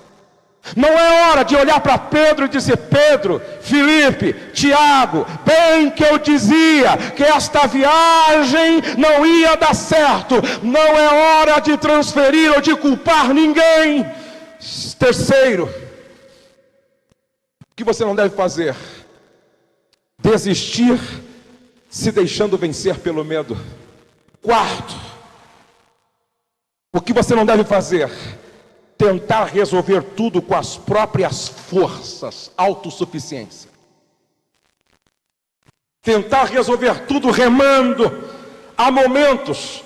Não é hora de olhar para Pedro e dizer: Pedro, Filipe, Tiago, bem que eu dizia que esta viagem não ia dar certo. Não é hora de transferir ou de culpar ninguém. Terceiro, o que você não deve fazer? Desistir se deixando vencer pelo medo. Quarto, o que você não deve fazer? tentar resolver tudo com as próprias forças, autossuficiência. Tentar resolver tudo remando. Há momentos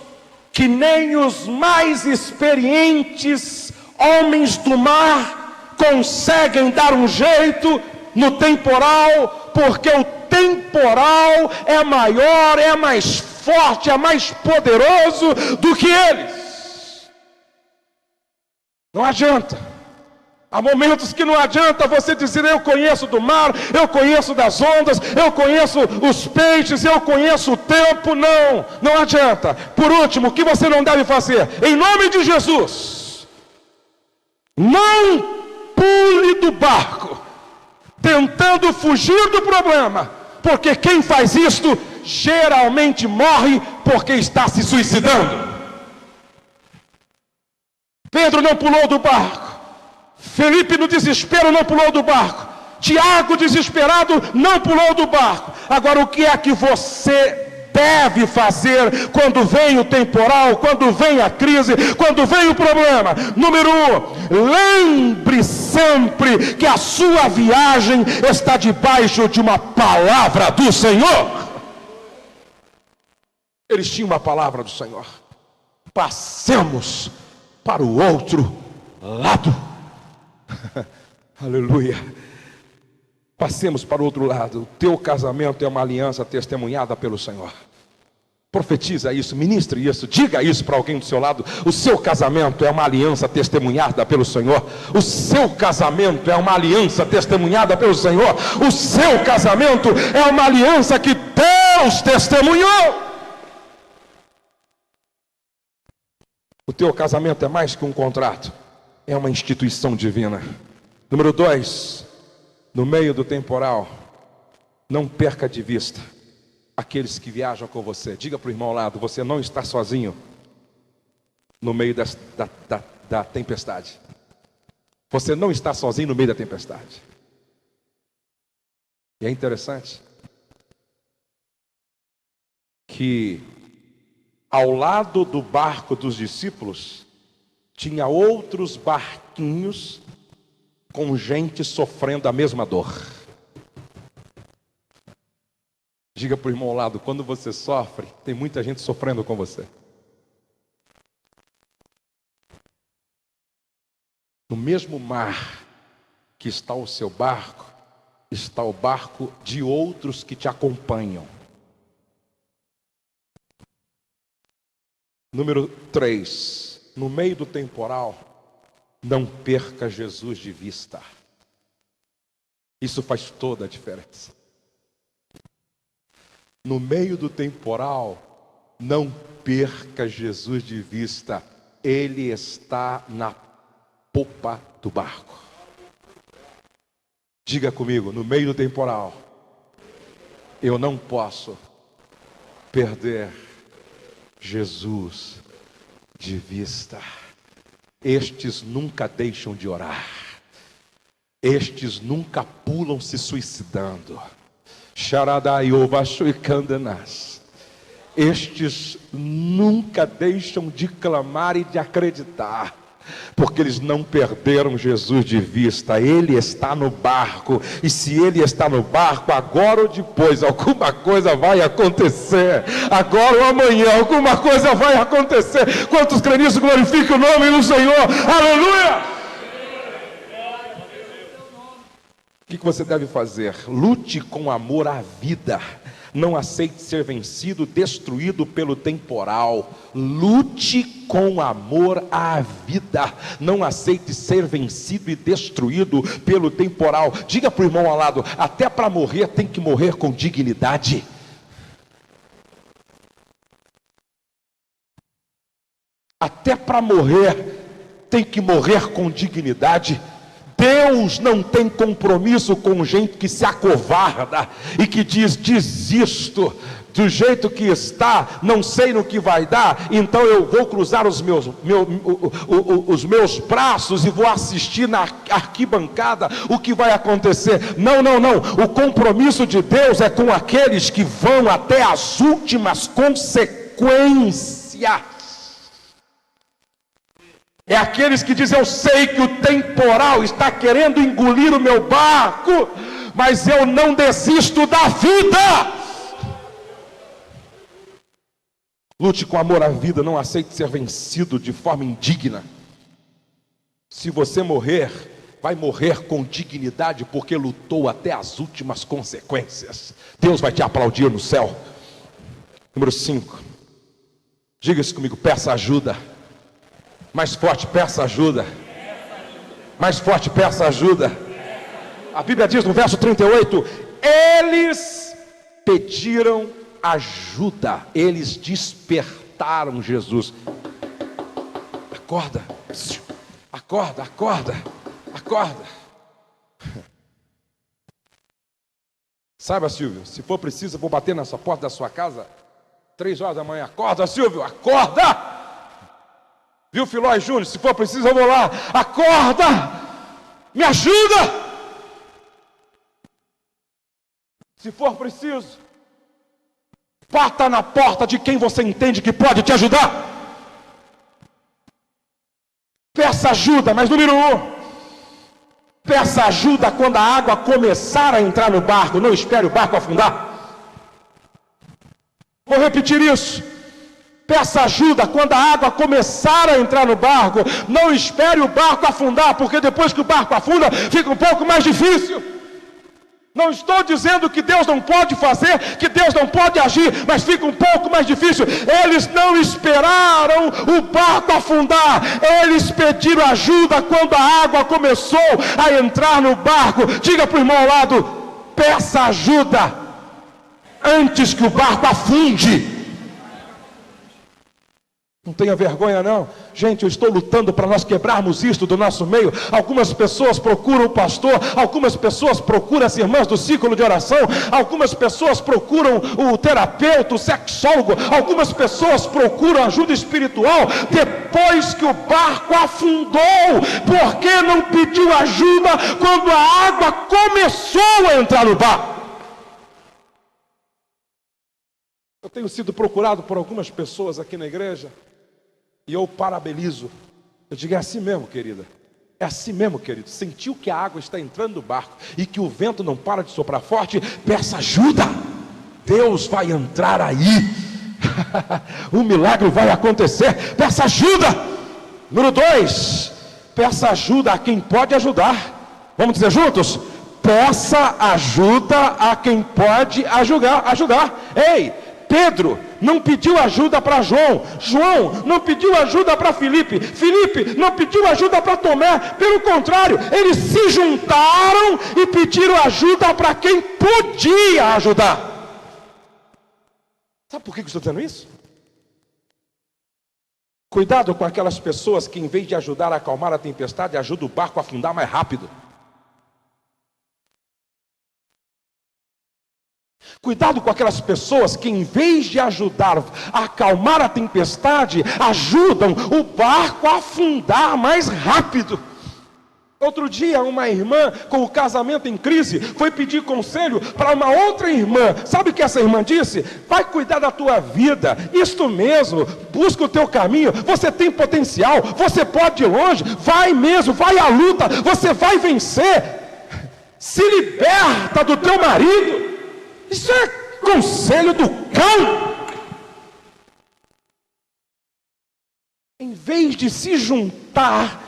que nem os mais experientes homens do mar conseguem dar um jeito no temporal, porque o temporal é maior, é mais forte, é mais poderoso do que eles. Não adianta. Há momentos que não adianta você dizer: eu conheço do mar, eu conheço das ondas, eu conheço os peixes, eu conheço o tempo. Não adianta. Por último, o que você não deve fazer? Em nome de Jesus, não pule do barco tentando fugir do problema, porque quem faz isto geralmente morre porque está se suicidando. Pedro não pulou do barco. Felipe, no desespero, não pulou do barco. Tiago, desesperado, não pulou do barco. Agora, o que é que você deve fazer quando vem o temporal, quando vem a crise, quando vem o problema? Número 1, lembre sempre que a sua viagem está debaixo de uma palavra do Senhor. Eles tinham uma palavra do Senhor: passemos para o outro lado. Aleluia. Passemos para o outro lado. O teu casamento é uma aliança testemunhada pelo Senhor. Profetiza isso, ministre isso, diga isso para alguém do seu lado. O seu casamento é uma aliança testemunhada pelo Senhor. O seu casamento é uma aliança testemunhada pelo Senhor. O seu casamento é uma aliança que Deus testemunhou. O teu casamento é mais que um contrato, é uma instituição divina. Número 2, no meio do temporal, não perca de vista aqueles que viajam com você. Diga para o irmão ao lado: você não está sozinho no meio da tempestade. Você não está sozinho no meio da tempestade. E é interessante que ao lado do barco dos discípulos tinha outros barquinhos com gente sofrendo a mesma dor. Diga para o irmão ao lado: quando você sofre, tem muita gente sofrendo com você. No mesmo mar que está o seu barco, está o barco de outros que te acompanham. Número 3, no meio do temporal, não perca Jesus de vista. Isso faz toda a diferença. No meio do temporal, não perca Jesus de vista. Ele está na popa do barco. Diga comigo: no meio do temporal, eu não posso perder Jesus de vista. Estes nunca deixam de orar. Estes nunca pulam se suicidando. Estes nunca deixam de clamar e de acreditar, porque eles não perderam Jesus de vista. Ele está no barco, e se ele está no barco, agora ou depois alguma coisa vai acontecer. Agora ou amanhã alguma coisa vai acontecer. Quantos creem nisso, glorifiquem o nome do Senhor. Aleluia! O que você deve fazer? Lute com amor à vida. Não aceite ser vencido, destruído pelo temporal. Lute com amor à vida. Não aceite ser vencido e destruído pelo temporal. Diga para o irmão ao lado: até para morrer tem que morrer com dignidade. Até para morrer tem que morrer com dignidade. Deus não tem compromisso com gente que se acovarda e que diz: desisto, do jeito que está, não sei no que vai dar, então eu vou cruzar os meus braços e vou assistir na arquibancada o que vai acontecer. Não. O compromisso de Deus é com aqueles que vão até as últimas consequências. É aqueles que dizem: eu sei que o temporal está querendo engolir o meu barco, mas eu não desisto da vida. Lute com amor à vida, não aceite ser vencido de forma indigna. Se você morrer, vai morrer com dignidade, porque lutou até as últimas consequências. Deus vai te aplaudir no céu. Número 5. Diga isso comigo: peça ajuda. Mais forte, peça ajuda. Mais forte, peça ajuda. A Bíblia diz no verso 38: eles pediram ajuda, eles despertaram Jesus. Acorda, acorda, acorda, acorda. Saiba, Silvio, se for preciso eu vou bater nessa porta da sua casa 3 horas da manhã. Acorda, Silvio, acorda. Viu, Filói Júnior, se for preciso eu vou lá. Acorda, me ajuda. Se for preciso, bata na porta de quem você entende que pode te ajudar. Peça ajuda, mas número 1, peça ajuda quando a água começar a entrar no barco. Não espere o barco afundar. Vou repetir isso. Peça ajuda quando a água começar a entrar no barco. Não espere o barco afundar, porque depois que o barco afunda, fica um pouco mais difícil. Não estou dizendo que Deus não pode fazer, que Deus não pode agir, mas fica um pouco mais difícil. Eles não esperaram o barco afundar, eles pediram ajuda quando a água começou a entrar no barco. Diga para o irmão ao lado: peça ajuda antes que o barco afunde. Não tenha vergonha não. Gente, eu estou lutando para nós quebrarmos isto do nosso meio. Algumas pessoas procuram o pastor, algumas pessoas procuram as irmãs do círculo de oração, algumas pessoas procuram o terapeuta, o sexólogo, algumas pessoas procuram ajuda espiritual depois que o barco afundou. Por que não pediu ajuda quando a água começou a entrar no barco? Eu tenho sido procurado por algumas pessoas aqui na igreja e eu parabenizo. Eu digo: é assim mesmo, querida. É assim mesmo, querido. Sentiu que a água está entrando no barco e que o vento não para de soprar forte? Peça ajuda. Deus vai entrar aí. O milagre vai acontecer. Peça ajuda. Número 2, peça ajuda a quem pode ajudar. Vamos dizer juntos? Peça ajuda a quem pode ajudar. Ei, Pedro não pediu ajuda para João, João não pediu ajuda para Filipe, Filipe não pediu ajuda para Tomé. Pelo contrário, eles se juntaram e pediram ajuda para quem podia ajudar. Sabe por que eu estou dizendo isso? Cuidado com aquelas pessoas que, em vez de ajudar a acalmar a tempestade, ajudam o barco a afundar mais rápido. Cuidado com aquelas pessoas que, em vez de ajudar a acalmar a tempestade, ajudam o barco a afundar mais rápido. Outro dia, uma irmã com o casamento em crise foi pedir conselho para uma outra irmã. Sabe o que essa irmã disse? Vai cuidar da tua vida, isto mesmo, busca o teu caminho, você tem potencial, você pode ir longe, vai mesmo, vai à luta, você vai vencer. Se liberta do teu marido. Isso é conselho do cão. Em vez de se juntar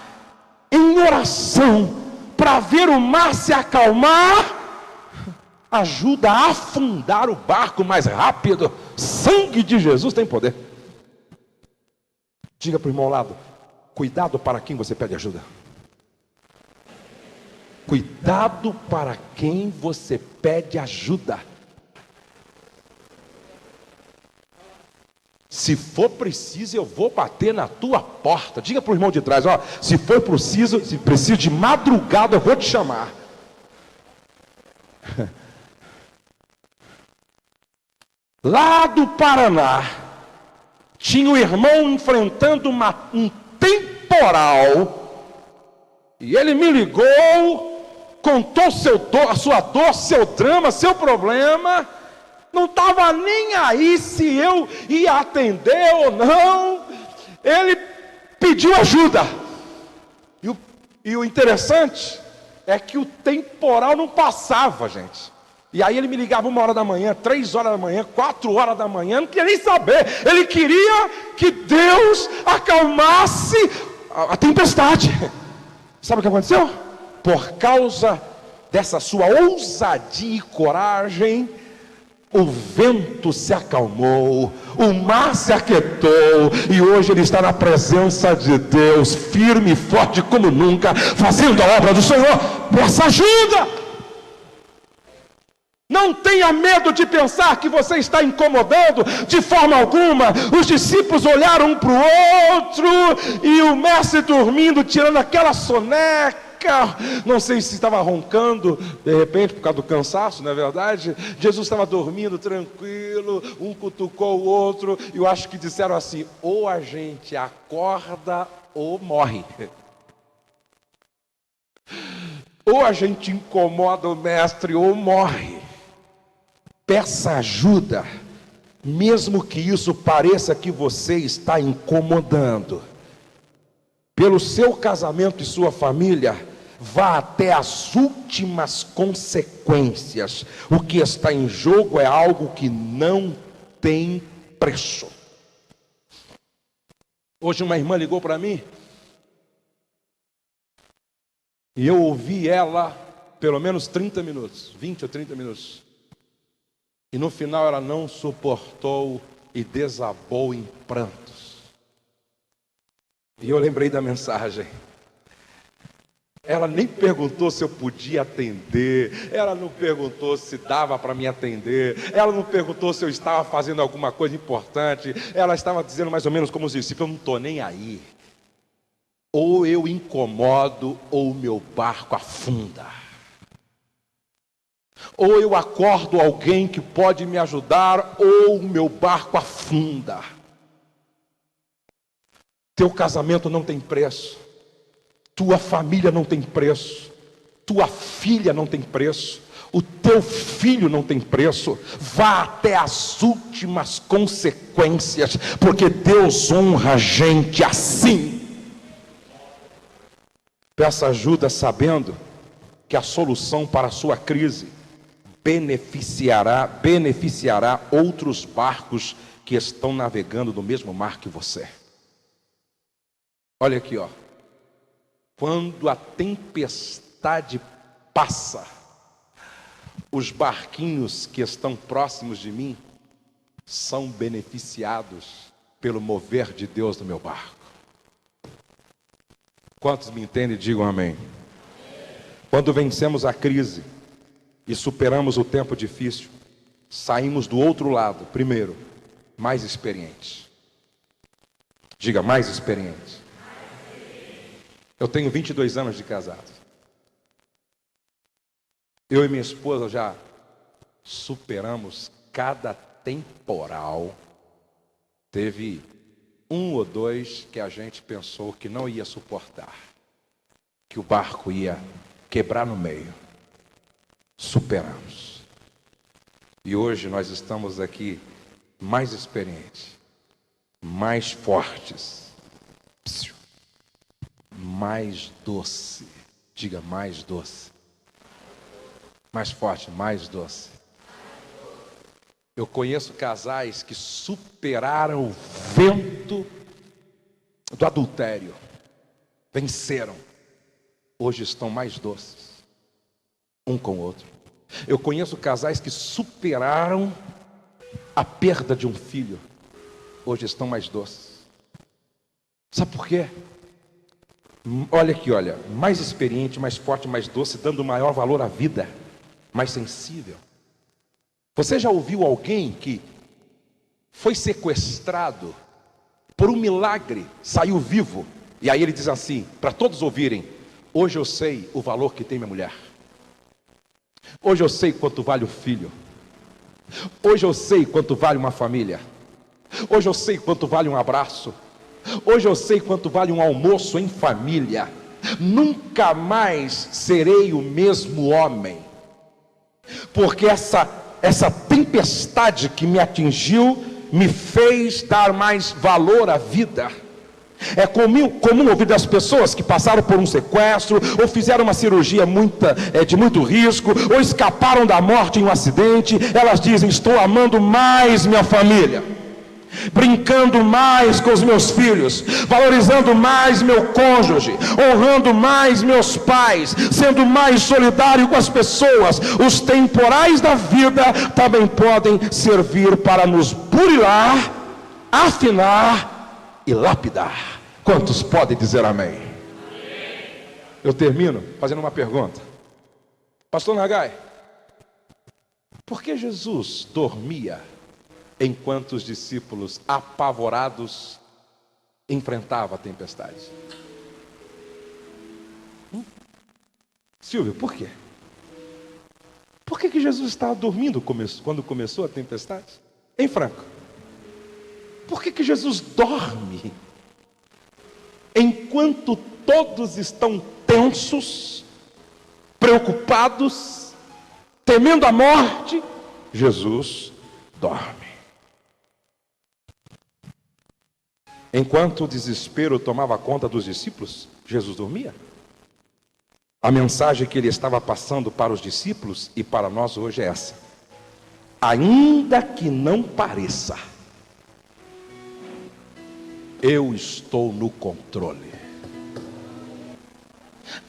em oração para ver o mar se acalmar, ajuda a afundar o barco mais rápido. Sangue de Jesus tem poder. Diga para o irmão ao lado: cuidado para quem você pede ajuda. Cuidado para quem você pede ajuda. Se for preciso, eu vou bater na tua porta. Diga para o irmão de trás: ó, se for preciso, se preciso de madrugada, eu vou te chamar. Lá do Paraná, tinha um irmão enfrentando um temporal, e ele me ligou, contou a sua dor, seu drama, seu problema. Não estava nem aí se eu ia atender ou não. Ele pediu ajuda. E o interessante é que o temporal não passava, gente. E aí ele me ligava 1 hora da manhã, 3 horas da manhã, 4 horas da manhã, não queria nem saber. Ele queria que Deus acalmasse a tempestade. Sabe o que aconteceu? Por causa dessa sua ousadia e coragem, o vento se acalmou, o mar se aquietou, e hoje ele está na presença de Deus, firme e forte como nunca, fazendo a obra do Senhor. Peça ajuda. Não tenha medo de pensar que você está incomodando de forma alguma. Os discípulos olharam um para o outro, e o mestre dormindo, tirando aquela soneca. Não sei se estava roncando, de repente, por causa do cansaço, não é verdade? Jesus estava dormindo tranquilo, um cutucou o outro, e eu acho que disseram assim: ou a gente acorda ou morre. Ou a gente incomoda o mestre ou morre. Peça ajuda, mesmo que isso pareça que você está incomodando. Pelo seu casamento e sua família, vá até as últimas consequências. O que está em jogo é algo que não tem preço. Hoje uma irmã ligou para mim, e eu ouvi ela pelo menos 30 minutos, 20 ou 30 minutos. E no final ela não suportou e desabou em prantos. E eu lembrei da mensagem. Ela nem perguntou se eu podia atender, ela não perguntou se dava para me atender, ela não perguntou se eu estava fazendo alguma coisa importante. Ela estava dizendo mais ou menos como os discípulos: eu não estou nem aí. Ou eu incomodo, ou o meu barco afunda. Ou eu acordo alguém que pode me ajudar, ou o meu barco afunda. Teu casamento não tem preço, tua família não tem preço, tua filha não tem preço, o teu filho não tem preço. Vá até as últimas consequências, porque Deus honra a gente assim. Peça ajuda sabendo que a solução para a sua crise beneficiará outros barcos que estão navegando no mesmo mar que você. Olha aqui, ó. Quando a tempestade passa, os barquinhos que estão próximos de mim são beneficiados pelo mover de Deus no meu barco. Quantos me entendem, digam amém. Quando vencemos a crise e superamos o tempo difícil, saímos do outro lado, primeiro, mais experientes. Diga, mais experientes. Eu tenho 22 anos de casado. Eu e minha esposa já superamos cada temporal. Teve 1 ou 2 que a gente pensou que não ia suportar, que o barco ia quebrar no meio. Superamos. E hoje nós estamos aqui mais experientes, mais fortes, mais doce. Diga, mais doce. Mais forte, mais doce. Eu conheço casais que superaram o vento do adultério, venceram, hoje estão mais doces um com o outro. Eu conheço casais que superaram a perda de um filho, hoje estão mais doces. Sabe por quê? Olha aqui, olha, mais experiente, mais forte, mais doce, dando maior valor à vida, mais sensível. Você já ouviu alguém que foi sequestrado, por um milagre saiu vivo, e aí ele diz assim, para todos ouvirem: hoje eu sei o valor que tem minha mulher, hoje eu sei quanto vale o filho, hoje eu sei quanto vale uma família, hoje eu sei quanto vale um abraço, hoje eu sei quanto vale um almoço em família. Nunca mais serei o mesmo homem, porque essa tempestade que me atingiu me fez dar mais valor à vida. É comum ouvir das pessoas que passaram por um sequestro, ou fizeram uma cirurgia de muito risco, ou escaparam da morte em um acidente. Elas dizem: estou amando mais minha família, brincando mais com os meus filhos, valorizando mais meu cônjuge, honrando mais meus pais, sendo mais solidário com as pessoas. Os temporais da vida também podem servir para nos burilar, afinar e lapidar. Quantos podem dizer amém? Eu termino fazendo uma pergunta. Pastor Nagai, por que Jesus dormia enquanto os discípulos, apavorados, enfrentavam a tempestade? Silvio, por quê? Por que Jesus estava dormindo quando começou a tempestade? Em Franco, por que Jesus dorme enquanto todos estão tensos, preocupados, temendo a morte? Jesus dorme. Enquanto o desespero tomava conta dos discípulos, Jesus dormia. A mensagem que ele estava passando para os discípulos e para nós hoje é essa: ainda que não pareça, eu estou no controle.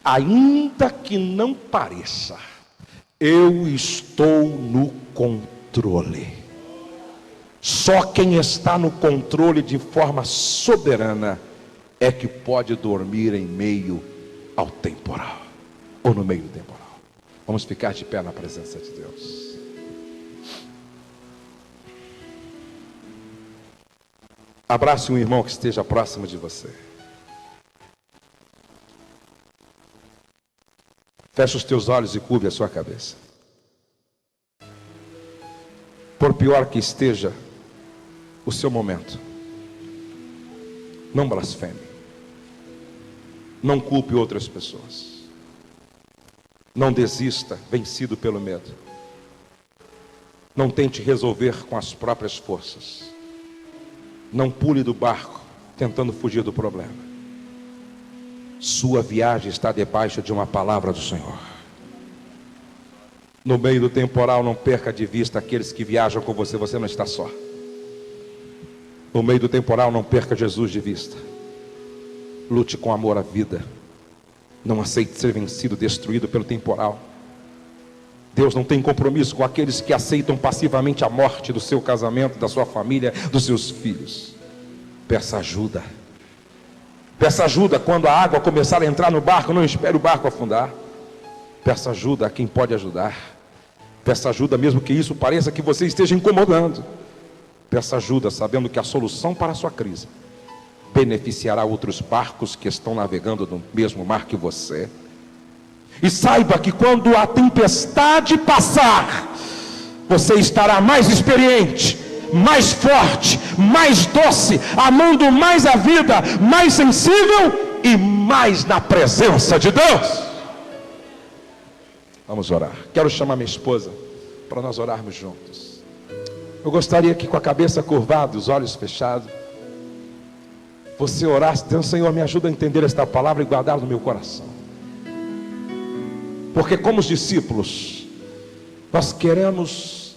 Ainda que não pareça, eu estou no controle. Só quem está no controle de forma soberana é que pode dormir em meio ao temporal, ou no meio do temporal. Vamos ficar de pé na presença de Deus. Abrace um irmão que esteja próximo de você. Feche os teus olhos e curve a sua cabeça. Por pior que esteja o seu momento, não blasfeme, não culpe outras pessoas, não desista vencido pelo medo, não tente resolver com as próprias forças, não pule do barco tentando fugir do problema. Sua viagem está debaixo de uma palavra do Senhor. No meio do temporal, não perca de vista aqueles que viajam com você. Você não está só. No meio do temporal, não perca Jesus de vista. Lute com amor à vida. Não aceite ser vencido, destruído pelo temporal. Deus não tem compromisso com aqueles que aceitam passivamente a morte do seu casamento, da sua família, dos seus filhos. Peça ajuda. Peça ajuda quando a água começar a entrar no barco. Não espere o barco afundar. Peça ajuda a quem pode ajudar. Peça ajuda mesmo que isso pareça que você esteja incomodando. Peça ajuda sabendo que a solução para a sua crise beneficiará outros barcos que estão navegando no mesmo mar que você. E saiba que quando a tempestade passar, você estará mais experiente, mais forte, mais doce, amando mais a vida, mais sensível e mais na presença de Deus. Vamos orar. Quero chamar minha esposa para nós orarmos juntos. Eu gostaria que, com a cabeça curvada, os olhos fechados, você orasse dizendo: Senhor, me ajuda a entender esta palavra e guardar no meu coração. Porque como os discípulos, nós queremos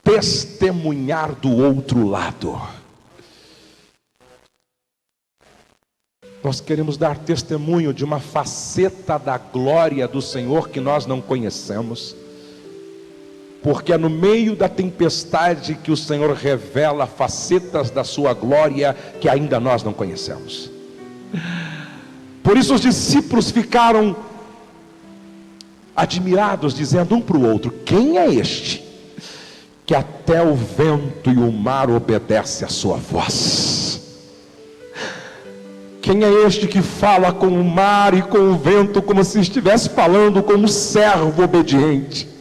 testemunhar do outro lado. Nós queremos dar testemunho de uma faceta da glória do Senhor que nós não conhecemos. Porque é no meio da tempestade que o Senhor revela facetas da sua glória que ainda nós não conhecemos. Por isso os discípulos ficaram admirados, dizendo um para o outro: quem é este que até o vento e o mar obedecem à sua voz? Quem é este que fala com o mar e com o vento como se estivesse falando com um servo obediente?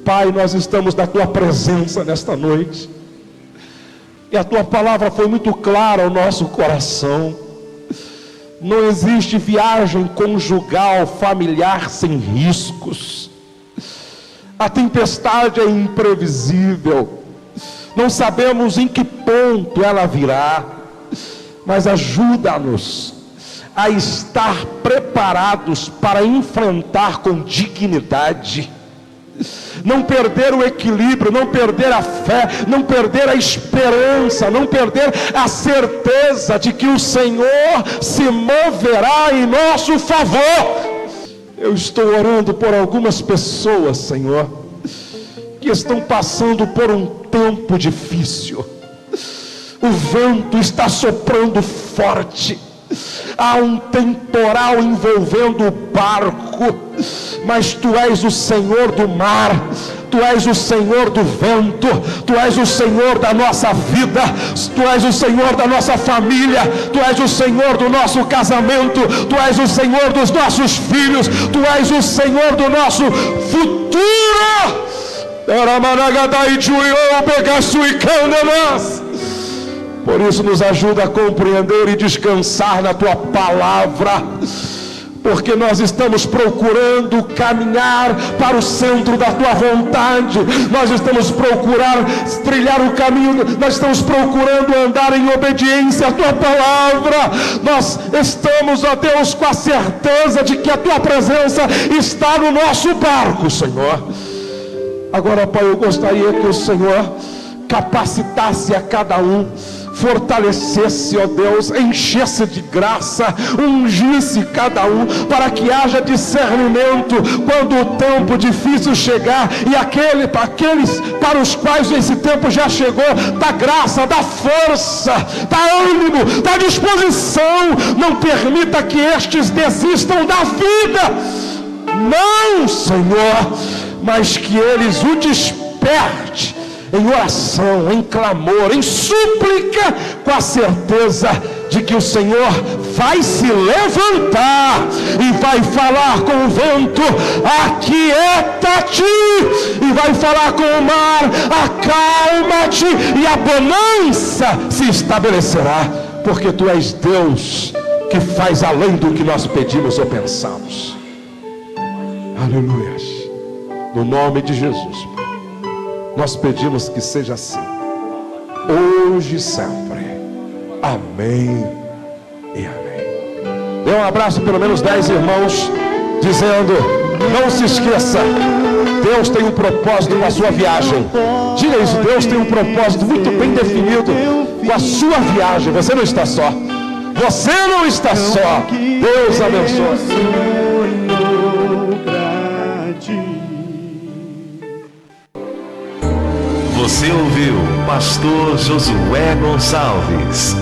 Pai, nós estamos na tua presença nesta noite, e a tua palavra foi muito clara ao nosso coração. Não existe viagem conjugal, familiar sem riscos. A tempestade é imprevisível. não sabemos em que ponto ela virá, mas ajuda-nos a estar preparados para enfrentar com dignidade, não perder o equilíbrio, não perder a fé, não perder a esperança, não perder a certeza de que o Senhor se moverá em nosso favor. Eu estou orando por algumas pessoas, Senhor, que estão passando por um tempo difícil. O vento está soprando forte, há um temporal envolvendo o barco, mas Tu és o Senhor do mar, Tu és o Senhor do vento, Tu és o Senhor da nossa vida, Tu és o Senhor da nossa família, Tu és o Senhor do nosso casamento, Tu és o Senhor dos nossos filhos, Tu és o Senhor do nosso futuro. Por isso nos ajuda a compreender e descansar na Tua palavra, porque nós estamos procurando caminhar para o centro da Tua vontade, nós estamos procurando trilhar o caminho, nós estamos procurando andar em obediência à Tua palavra. Nós estamos, ó Deus, com a certeza de que a Tua presença está no nosso barco, Senhor. Agora, Pai, eu gostaria que o Senhor capacitasse a cada um, fortalecesse, ó Deus, enchesse de graça, ungisse cada um, para que haja discernimento quando o tempo difícil chegar, e aqueles para os quais esse tempo já chegou, dá graça, dá força, dá ânimo, dá disposição. Não permita que estes desistam da vida, não, Senhor, mas que eles o desperte em oração, em clamor, em súplica, com a certeza de que o Senhor vai se levantar e vai falar com o vento: aquieta-te, e vai falar com o mar: acalma-te, e a bonança se estabelecerá, porque Tu és Deus que faz além do que nós pedimos ou pensamos. Aleluia. No nome de Jesus, Pai, nós pedimos que seja assim, hoje e sempre. Amém e amém. Dê um abraço pelo menos 10 irmãos, dizendo: não se esqueça, Deus tem um propósito com a sua viagem. Diga isso: Deus tem um propósito muito bem definido com a sua viagem. Você não está só, você não está só. Deus abençoe. Você ouviu Pastor Josué Gonçalves.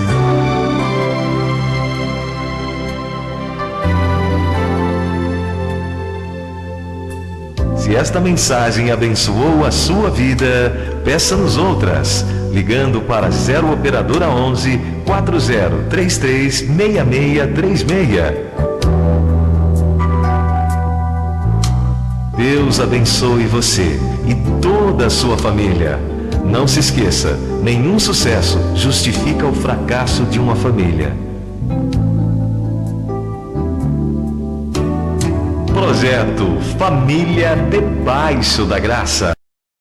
Se esta mensagem abençoou a sua vida, peça-nos outras, ligando para 0 Operadora 11 4033 6636. Deus abençoe você e toda a sua família. Não se esqueça, nenhum sucesso justifica o fracasso de uma família. Projeto Família Debaixo da Graça.